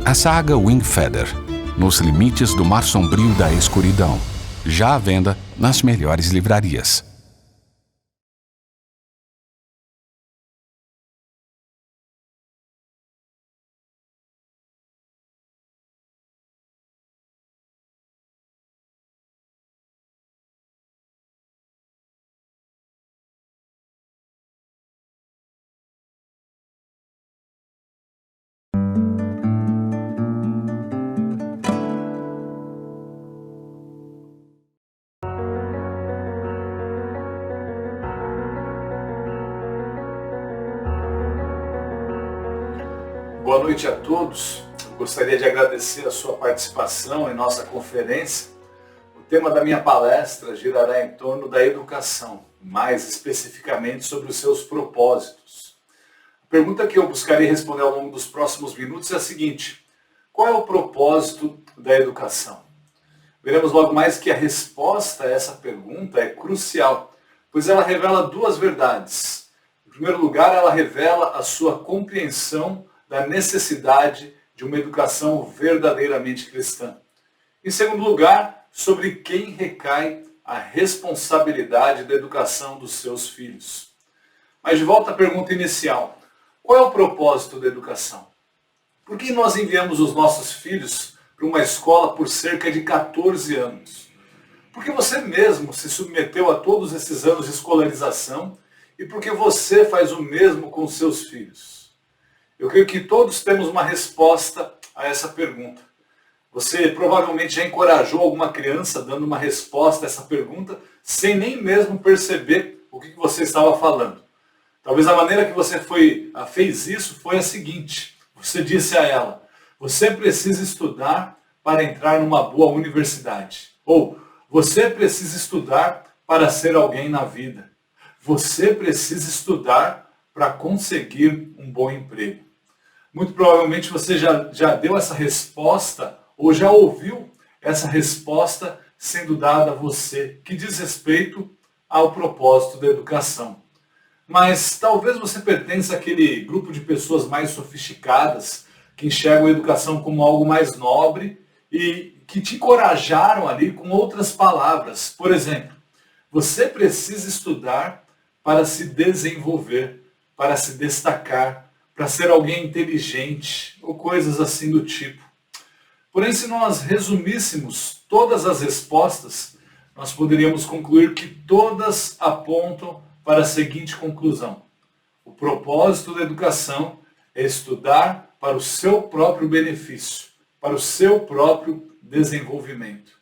A saga Wingfeather, Nos Limites do Mar Sombrio da Escuridão, já à venda nas melhores livrarias. Boa noite a todos. Eu gostaria de agradecer a sua participação em nossa conferência. O tema da minha palestra girará em torno da educação, mais especificamente sobre os seus propósitos. A pergunta que eu buscarei responder ao longo dos próximos minutos é a seguinte: qual é o propósito da educação? Veremos logo mais que a resposta a essa pergunta é crucial, pois ela revela 2 verdades. Em primeiro lugar, ela revela a sua compreensão da necessidade de uma educação verdadeiramente cristã. Em segundo lugar, sobre quem recai a responsabilidade da educação dos seus filhos. Mas de volta à pergunta inicial: qual é o propósito da educação? Por que nós enviamos os nossos filhos para uma escola por cerca de 14 anos? Porque você mesmo se submeteu a todos esses anos de escolarização e porque você faz o mesmo com seus filhos. Eu creio que todos temos uma resposta a essa pergunta. Você provavelmente já encorajou alguma criança dando uma resposta a essa pergunta sem nem mesmo perceber o que você estava falando. Talvez a maneira que você fez isso foi a seguinte: Você disse a ela: você precisa estudar para entrar numa boa universidade. Ou, você precisa estudar para ser alguém na vida. Você precisa estudar para conseguir um bom emprego. Muito provavelmente você já deu essa resposta ou já ouviu essa resposta sendo dada a você, que diz respeito ao propósito da educação. Mas talvez você pertença àquele grupo de pessoas mais sofisticadas, que enxergam a educação como algo mais nobre e que te encorajaram ali com outras palavras. Por exemplo, você precisa estudar para se desenvolver, para se destacar, para ser alguém inteligente, ou coisas assim do tipo. Porém, se nós resumíssemos todas as respostas, nós poderíamos concluir que todas apontam para a seguinte conclusão: o propósito da educação é estudar para o seu próprio benefício, para o seu próprio desenvolvimento.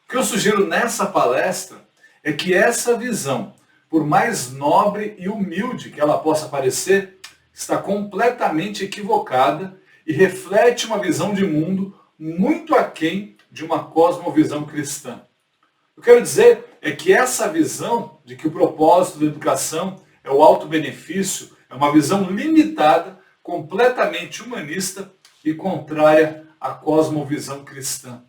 O que eu sugiro nessa palestra é que essa visão, por mais nobre e humilde que ela possa parecer, está completamente equivocada e reflete uma visão de mundo muito aquém de uma cosmovisão cristã. O que eu quero dizer é que essa visão de que o propósito da educação é o alto benefício é uma visão limitada, completamente humanista e contrária à cosmovisão cristã.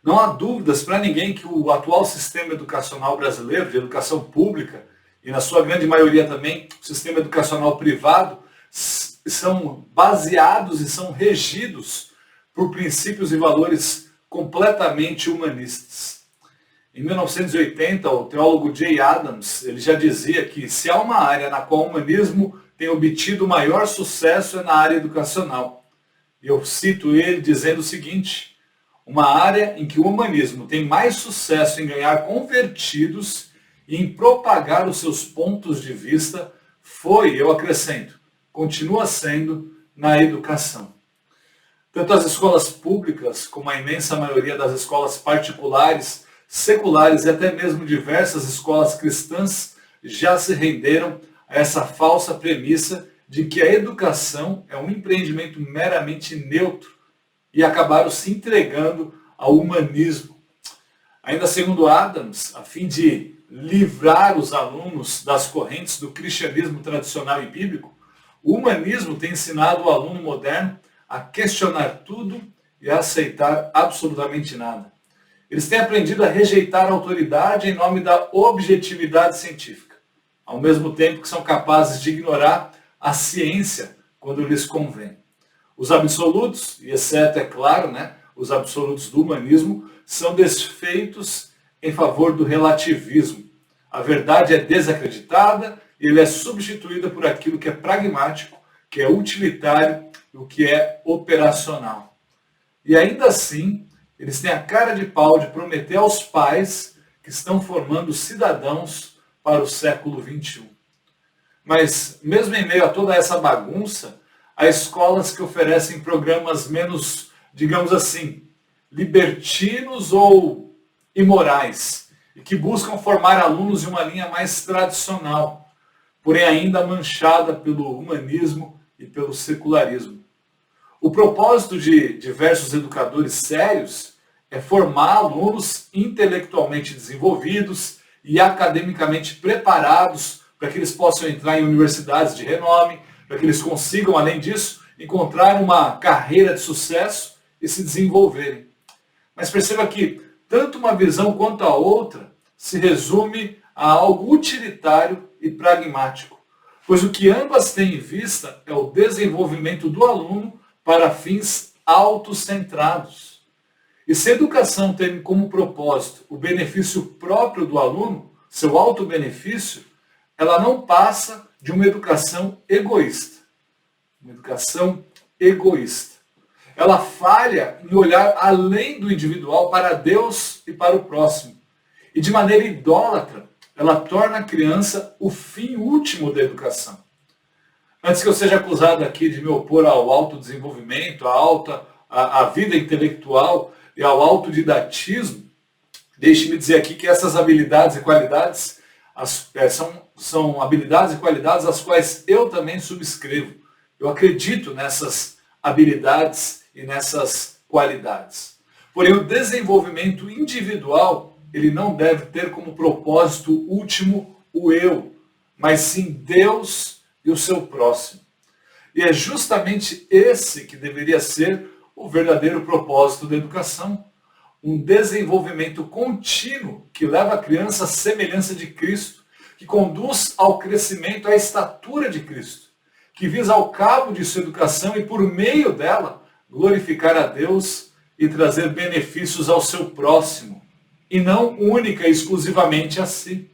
Não há dúvidas para ninguém que o atual sistema educacional brasileiro, de educação pública, e na sua grande maioria também o sistema educacional privado, são baseados e são regidos por princípios e valores completamente humanistas. Em 1980, o teólogo Jay Adams ele já dizia que se há uma área na qual o humanismo tem obtido maior sucesso é na área educacional. E eu cito ele dizendo o seguinte: uma área em que o humanismo tem mais sucesso em ganhar convertidos e em propagar os seus pontos de vista foi, eu acrescento, continua sendo na educação. Tanto as escolas públicas como a imensa maioria das escolas particulares, seculares e até mesmo diversas escolas cristãs já se renderam a essa falsa premissa de que a educação é um empreendimento meramente neutro e acabaram se entregando ao humanismo. Ainda segundo Adams, a fim de livrar os alunos das correntes do cristianismo tradicional e bíblico, o humanismo tem ensinado o aluno moderno a questionar tudo e a aceitar absolutamente nada. Eles têm aprendido a rejeitar a autoridade em nome da objetividade científica, ao mesmo tempo que são capazes de ignorar a ciência quando lhes convém. Os absolutos, e exceto, é claro, os absolutos do humanismo, são desfeitos em favor do relativismo. A verdade é desacreditada e ele é substituída por aquilo que é pragmático, que é utilitário e o que é operacional. E ainda assim, eles têm a cara de pau de prometer aos pais que estão formando cidadãos para o século XXI. Mas, mesmo em meio a toda essa bagunça, há escolas que oferecem programas menos, digamos assim, libertinos ou imorais, e que buscam formar alunos de uma linha mais tradicional, porém ainda manchada pelo humanismo e pelo secularismo. O propósito de diversos educadores sérios é formar alunos intelectualmente desenvolvidos e academicamente preparados para que eles possam entrar em universidades de renome, para que eles consigam, além disso, encontrar uma carreira de sucesso e se desenvolverem. Mas perceba que tanto uma visão quanto a outra se resume a algo utilitário e pragmático, pois o que ambas têm em vista é o desenvolvimento do aluno para fins autocentrados. E se a educação tem como propósito o benefício próprio do aluno, seu auto-benefício, ela não passa de uma educação egoísta. Uma educação egoísta. Ela falha em olhar além do individual para Deus e para o próximo. E de maneira idólatra, ela torna a criança o fim último da educação. Antes que eu seja acusado aqui de me opor ao autodesenvolvimento, à vida intelectual e ao autodidatismo, deixe-me dizer aqui que essas habilidades e qualidades são habilidades e qualidades às quais eu também subscrevo. Eu acredito nessas habilidades e nessas qualidades. Porém, o desenvolvimento individual, ele não deve ter como propósito último o eu, mas sim Deus e o seu próximo. E é justamente esse que deveria ser o verdadeiro propósito da educação. Um desenvolvimento contínuo que leva a criança à semelhança de Cristo, que conduz ao crescimento, à estatura de Cristo, que visa ao cabo de sua educação e por meio dela glorificar a Deus e trazer benefícios ao seu próximo, e não única e exclusivamente a si.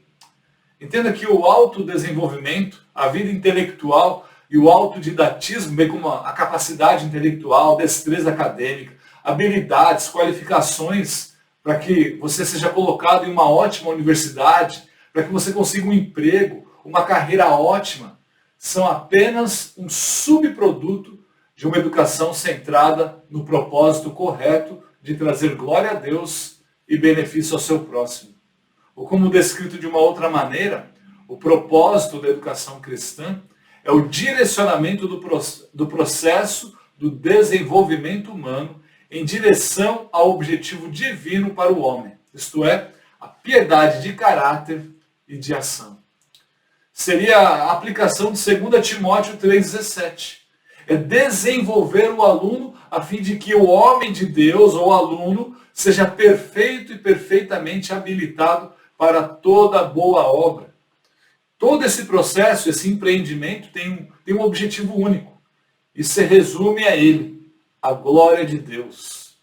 Entenda que o autodesenvolvimento, a vida intelectual e o autodidatismo, bem como a capacidade intelectual, destreza acadêmica, habilidades, qualificações para que você seja colocado em uma ótima universidade, para que você consiga um emprego, uma carreira ótima, são apenas um subproduto de uma educação centrada no propósito correto de trazer glória a Deus e benefício ao seu próximo. Ou como descrito de uma outra maneira, o propósito da educação cristã é o direcionamento do processo do desenvolvimento humano em direção ao objetivo divino para o homem, isto é, a piedade de caráter e de ação. Seria a aplicação de 2 Timóteo 3,17. É desenvolver o aluno a fim de que o homem de Deus, ou aluno, seja perfeito e perfeitamente habilitado para toda boa obra. Todo esse processo, esse empreendimento tem um objetivo único. E se resume a ele, a glória de Deus.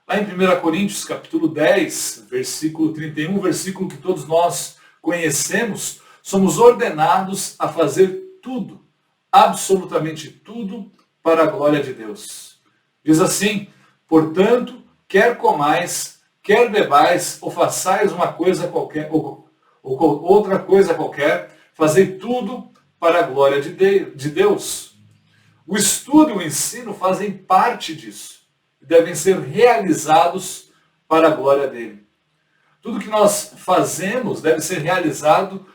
Lá em 1 Coríntios, capítulo 10, versículo 31, versículo que todos nós conhecemos, somos ordenados a fazer tudo, absolutamente tudo, para a glória de Deus. Diz assim: portanto, quer comais, quer bebais, ou façais uma coisa qualquer, ou outra coisa qualquer, fazei tudo para a glória de Deus. O estudo e o ensino fazem parte disso, e devem ser realizados para a glória dele. Tudo que nós fazemos deve ser realizado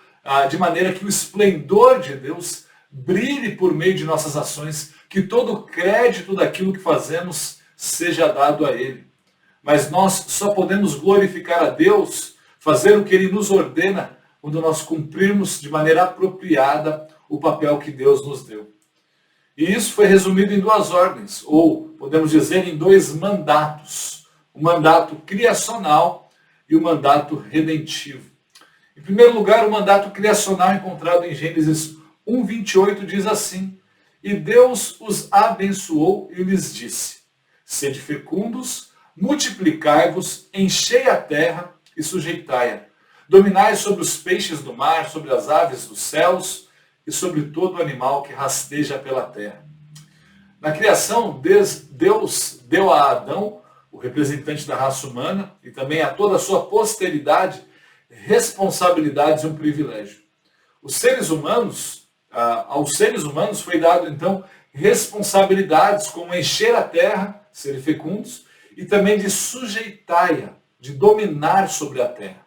de maneira que o esplendor de Deus brilhe por meio de nossas ações, que todo o crédito daquilo que fazemos seja dado a ele. Mas nós só podemos glorificar a Deus, fazer o que ele nos ordena, quando nós cumprirmos de maneira apropriada o papel que Deus nos deu. E isso foi resumido em 2 ordens, ou podemos dizer em 2 mandatos. O mandato criacional e o mandato redentivo. Em primeiro lugar, o mandato criacional encontrado em Gênesis 1:28 diz assim: e Deus os abençoou e lhes disse: sede fecundos, multiplicai-vos, enchei a terra e sujeitai-a. Dominai sobre os peixes do mar, sobre as aves dos céus e sobre todo animal que rasteja pela terra. Na criação, Deus deu a Adão, o representante da raça humana, e também a toda a sua posteridade, responsabilidades e um privilégio. Aos seres humanos foi dado, então, responsabilidades como encher a terra, serem fecundos, e também de sujeitar-a, de dominar sobre a terra.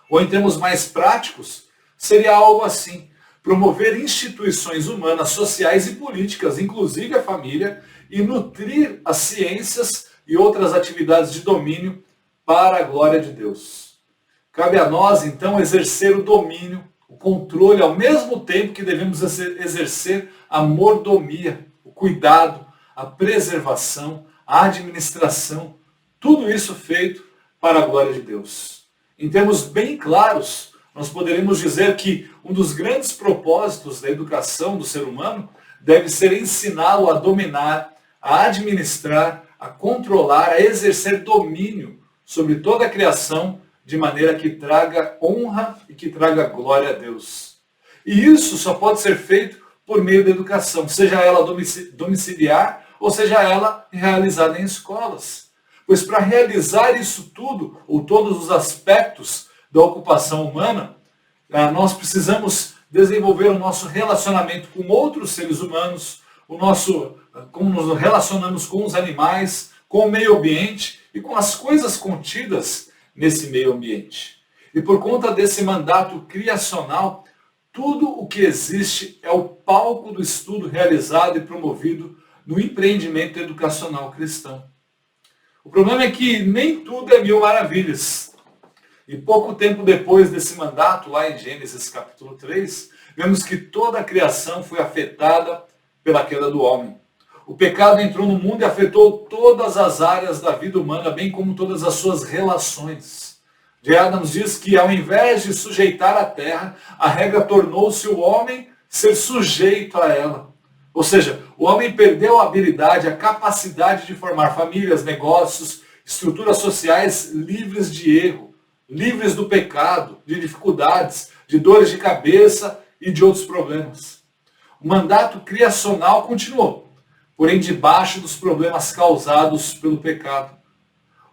Ou em termos mais práticos, seria algo assim: promover instituições humanas, sociais e políticas, inclusive a família, e nutrir as ciências e outras atividades de domínio para a glória de Deus. Cabe a nós, então, exercer o domínio, o controle, ao mesmo tempo que devemos exercer a mordomia, o cuidado, a preservação, a administração, tudo isso feito para a glória de Deus. Em termos bem claros, nós poderemos dizer que um dos grandes propósitos da educação do ser humano deve ser ensiná-lo a dominar, a administrar, a controlar, a exercer domínio sobre toda a criação, de maneira que traga honra e que traga glória a Deus. E isso só pode ser feito por meio da educação, seja ela domiciliar ou seja ela realizada em escolas. Pois para realizar isso tudo, ou todos os aspectos da ocupação humana, nós precisamos desenvolver o nosso relacionamento com outros seres humanos, como nos relacionamos com os animais, com o meio ambiente e com as coisas contidas nesse meio ambiente. E por conta desse mandato criacional, tudo o que existe é o palco do estudo realizado e promovido no empreendimento educacional cristão. O problema é que nem tudo é mil maravilhas. E pouco tempo depois desse mandato, lá em Gênesis capítulo 3, vemos que toda a criação foi afetada pela queda do homem. O pecado entrou no mundo e afetou todas as áreas da vida humana, bem como todas as suas relações. J. Adams diz que, ao invés de sujeitar a terra, a regra tornou-se o homem ser sujeito a ela. Ou seja, o homem perdeu a habilidade, a capacidade de formar famílias, negócios, estruturas sociais livres de erro, livres do pecado, de dificuldades, de dores de cabeça e de outros problemas. O mandato criacional continuou, porém debaixo dos problemas causados pelo pecado.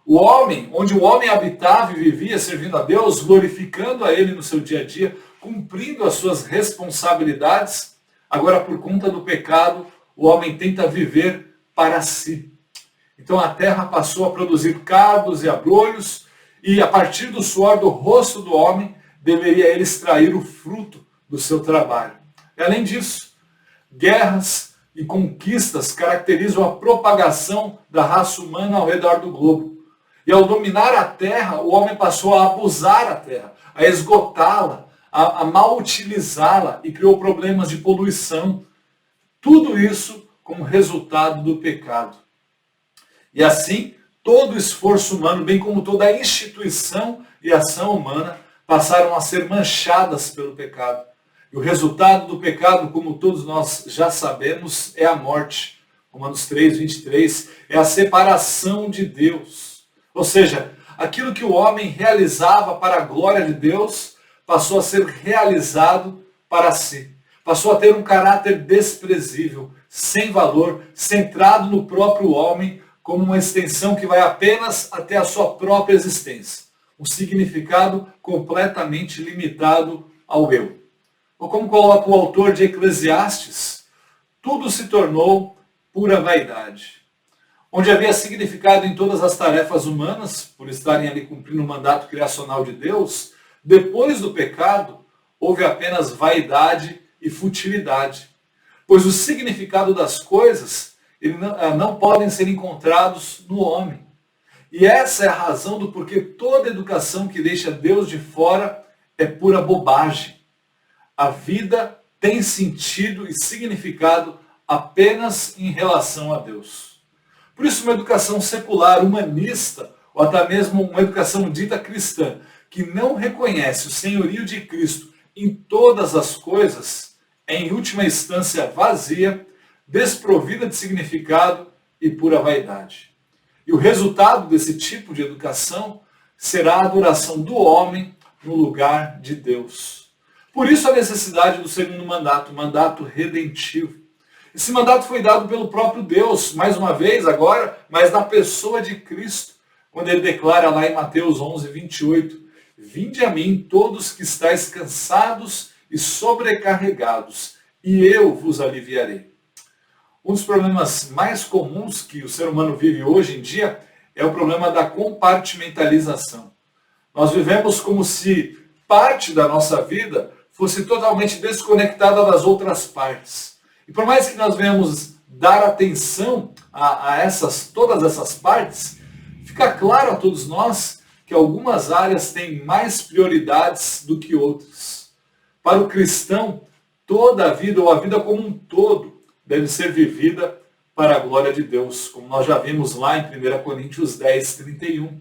O homem, onde o homem habitava e vivia servindo a Deus, glorificando a Ele no seu dia a dia, cumprindo as suas responsabilidades, agora por conta do pecado, o homem tenta viver para si. Então a terra passou a produzir cardos e abrolhos, e a partir do suor do rosto do homem, deveria ele extrair o fruto do seu trabalho. E além disso, guerras e conquistas caracterizam a propagação da raça humana ao redor do globo. E ao dominar a terra, o homem passou a abusar a terra, a esgotá-la, a mal utilizá-la e criou problemas de poluição. Tudo isso como resultado do pecado. E assim, todo o esforço humano, bem como toda a instituição e ação humana, passaram a ser manchadas pelo pecado. E o resultado do pecado, como todos nós já sabemos, é a morte. Romanos 3, 23, é a separação de Deus. Ou seja, aquilo que o homem realizava para a glória de Deus, passou a ser realizado para si. Passou a ter um caráter desprezível, sem valor, centrado no próprio homem, como uma extensão que vai apenas até a sua própria existência. Um significado completamente limitado ao eu. Ou como coloca o autor de Eclesiastes, tudo se tornou pura vaidade. Onde havia significado em todas as tarefas humanas, por estarem ali cumprindo o mandato criacional de Deus, depois do pecado, houve apenas vaidade e futilidade. Pois o significado das coisas não podem ser encontrados no homem. E essa é a razão do porquê toda educação que deixa Deus de fora é pura bobagem. A vida tem sentido e significado apenas em relação a Deus. Por isso, uma educação secular, humanista, ou até mesmo uma educação dita cristã, que não reconhece o senhorio de Cristo em todas as coisas, é em última instância vazia, desprovida de significado e pura vaidade. E o resultado desse tipo de educação será a adoração do homem no lugar de Deus. Por isso a necessidade do segundo mandato, o mandato redentivo. Esse mandato foi dado pelo próprio Deus, mais uma vez agora, mas na pessoa de Cristo, quando ele declara lá em Mateus 11, 28, vinde a mim todos que estáis cansados e sobrecarregados, e eu vos aliviarei. Um dos problemas mais comuns que o ser humano vive hoje em dia é o problema da compartimentalização. Nós vivemos como se parte da nossa vida fosse totalmente desconectada das outras partes. E por mais que nós venhamos dar atenção a todas essas partes, fica claro a todos nós que algumas áreas têm mais prioridades do que outras. Para o cristão, toda a vida, ou a vida como um todo, deve ser vivida para a glória de Deus, como nós já vimos lá em 1 Coríntios 10, 31.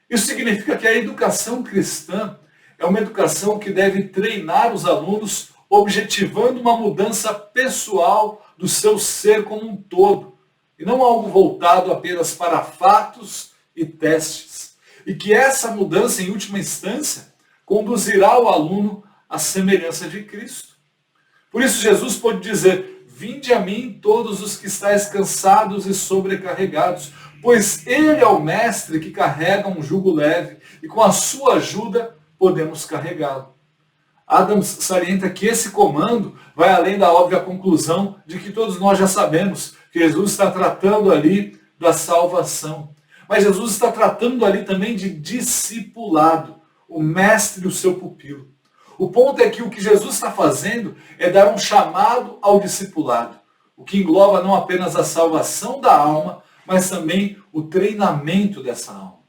Isso significa que a educação cristã é uma educação que deve treinar os alunos, objetivando uma mudança pessoal do seu ser como um todo, e não algo voltado apenas para fatos e testes. E que essa mudança, em última instância, conduzirá o aluno à semelhança de Cristo. Por isso Jesus pode dizer, vinde a mim todos os que estáis cansados e sobrecarregados, pois Ele é o mestre que carrega um jugo leve, e com a sua ajuda podemos carregá-lo. Adams salienta que esse comando vai além da óbvia conclusão de que todos nós já sabemos, que Jesus está tratando ali da salvação. Mas Jesus está tratando ali também de discipulado, o mestre e o seu pupilo. O ponto é que o que Jesus está fazendo é dar um chamado ao discipulado, o que engloba não apenas a salvação da alma, mas também o treinamento dessa alma.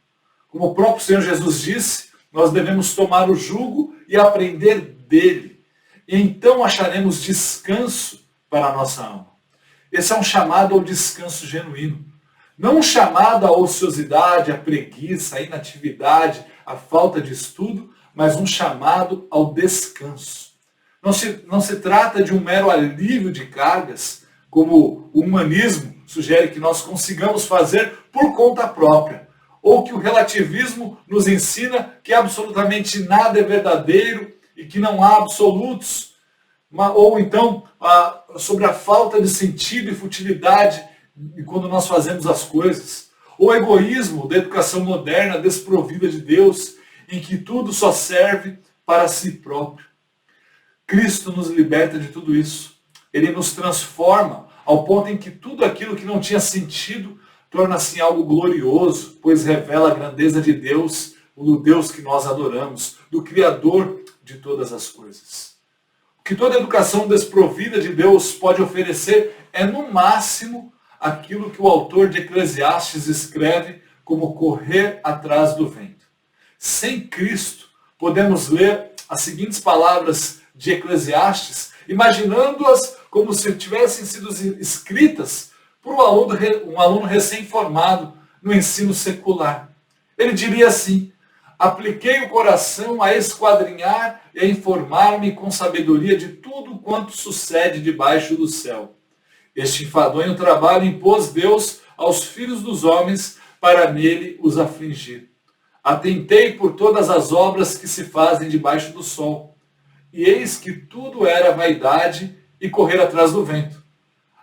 Como o próprio Senhor Jesus disse, nós devemos tomar o jugo e aprender dele. E então acharemos descanso para a nossa alma. Esse é um chamado ao descanso genuíno. Não um chamado à ociosidade, à preguiça, à inatividade, à falta de estudo, mas um chamado ao descanso. Não se trata de um mero alívio de cargas, como o humanismo sugere que nós consigamos fazer por conta própria, ou que o relativismo nos ensina que absolutamente nada é verdadeiro e que não há absolutos, ou então sobre a falta de sentido e futilidade quando nós fazemos as coisas, ou o egoísmo da educação moderna desprovida de Deus, em que tudo só serve para si próprio. Cristo nos liberta de tudo isso. Ele nos transforma ao ponto em que tudo aquilo que não tinha sentido torna-se algo glorioso, pois revela a grandeza de Deus, o Deus que nós adoramos, do Criador de todas as coisas. O que toda educação desprovida de Deus pode oferecer é, no máximo, aquilo que o autor de Eclesiastes escreve como correr atrás do vento. Sem Cristo, podemos ler as seguintes palavras de Eclesiastes, imaginando-as como se tivessem sido escritas por um aluno recém-formado no ensino secular. Ele diria assim: apliquei o coração a esquadrinhar e a informar-me com sabedoria de tudo quanto sucede debaixo do céu. Este enfadonho trabalho impôs Deus aos filhos dos homens para nele os afligir. Atentei por todas as obras que se fazem debaixo do sol, e eis que tudo era vaidade e correr atrás do vento.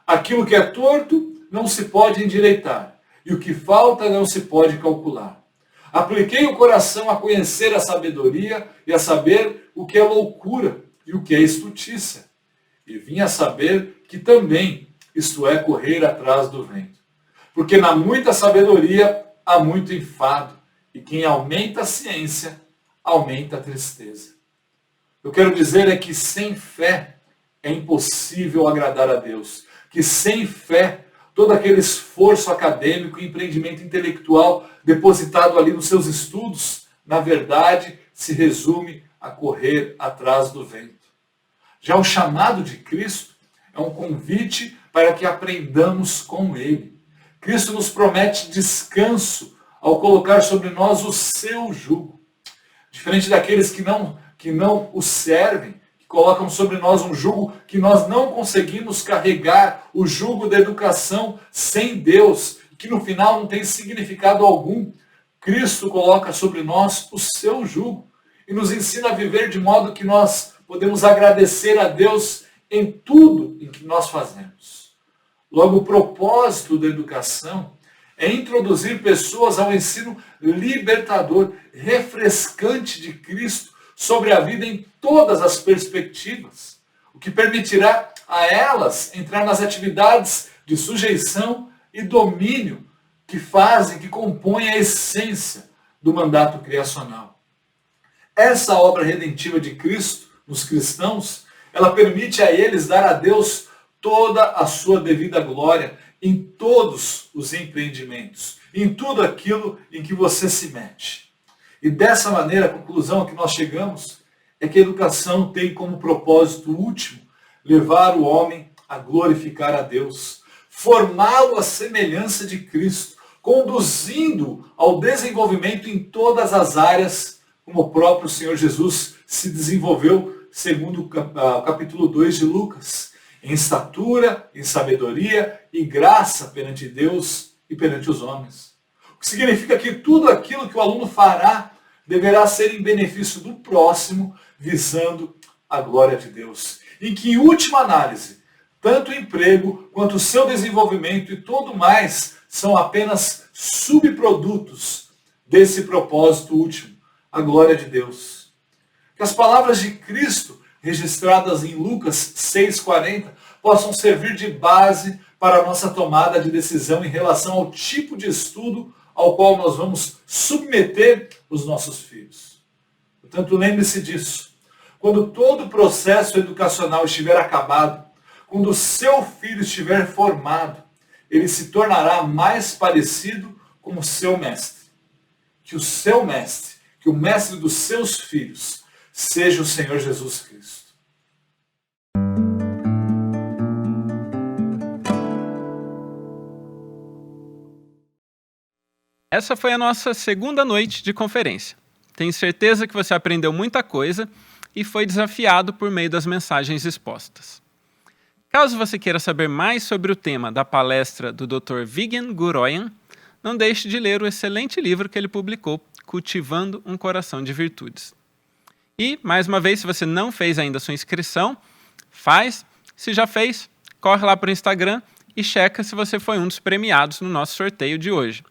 Aquilo que é torto não se pode endireitar, e o que falta não se pode calcular. Apliquei o coração a conhecer a sabedoria e a saber o que é loucura e o que é estultícia. E vim a saber que também isto é correr atrás do vento. Porque na muita sabedoria há muito enfado, e quem aumenta a ciência, aumenta a tristeza. Eu quero dizer é que sem fé é impossível agradar a Deus. Que sem fé, todo aquele esforço acadêmico e empreendimento intelectual depositado ali nos seus estudos, na verdade, se resume a correr atrás do vento. Já o chamado de Cristo é um convite para que aprendamos com Ele. Cristo nos promete descanso ao colocar sobre nós o seu jugo. Diferente daqueles que não o servem, que colocam sobre nós um jugo que nós não conseguimos carregar, o jugo da educação sem Deus, que no final não tem significado algum. Cristo coloca sobre nós o seu jugo e nos ensina a viver de modo que nós podemos agradecer a Deus em tudo em que nós fazemos. Logo, o propósito da educação é introduzir pessoas ao ensino libertador, refrescante de Cristo sobre a vida em todas as perspectivas, o que permitirá a elas entrar nas atividades de sujeição e domínio que compõem a essência do mandato criacional. Essa obra redentiva de Cristo nos cristãos, ela permite a eles dar a Deus toda a sua devida glória em todos os empreendimentos, em tudo aquilo em que você se mete. E dessa maneira, a conclusão a que nós chegamos é que a educação tem como propósito último levar o homem a glorificar a Deus, formá-lo à semelhança de Cristo, conduzindo ao desenvolvimento em todas as áreas, como o próprio Senhor Jesus se desenvolveu, segundo o capítulo 2 de Lucas, em estatura, em sabedoria e graça perante Deus e perante os homens. O que significa que tudo aquilo que o aluno fará deverá ser em benefício do próximo, visando a glória de Deus. E que, em última análise, tanto o emprego quanto o seu desenvolvimento e tudo mais são apenas subprodutos desse propósito último, a glória de Deus. Que as palavras de Cristo, registradas em Lucas 6,40, possam servir de base para a nossa tomada de decisão em relação ao tipo de estudo ao qual nós vamos submeter os nossos filhos. Portanto, lembre-se disso. quando todo o processo educacional estiver acabado, quando o seu filho estiver formado, ele se tornará mais parecido com o seu mestre. Que o seu mestre, que o mestre dos seus filhos, seja o Senhor Jesus Cristo. Essa foi a nossa segunda noite de conferência. Tenho certeza que você aprendeu muita coisa e foi desafiado por meio das mensagens expostas. Caso você queira saber mais sobre o tema da palestra do Dr. Vigen Guroian, não deixe de ler o excelente livro que ele publicou, Cultivando um Coração de Virtudes. E, mais uma vez, se você não fez ainda a sua inscrição, faz. Se já fez, corre lá para o Instagram e checa se você foi um dos premiados no nosso sorteio de hoje.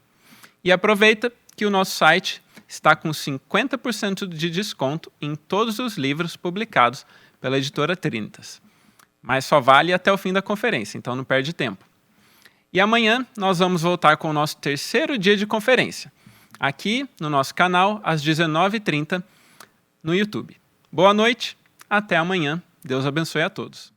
E aproveita que o nosso site está com 50% de desconto em todos os livros publicados pela editora Trinitas. Mas só vale até o fim da conferência, então não perde tempo. E amanhã nós vamos voltar com o nosso terceiro dia de conferência, aqui no nosso canal, às 19h30, no YouTube. Boa noite, até amanhã. Deus abençoe a todos.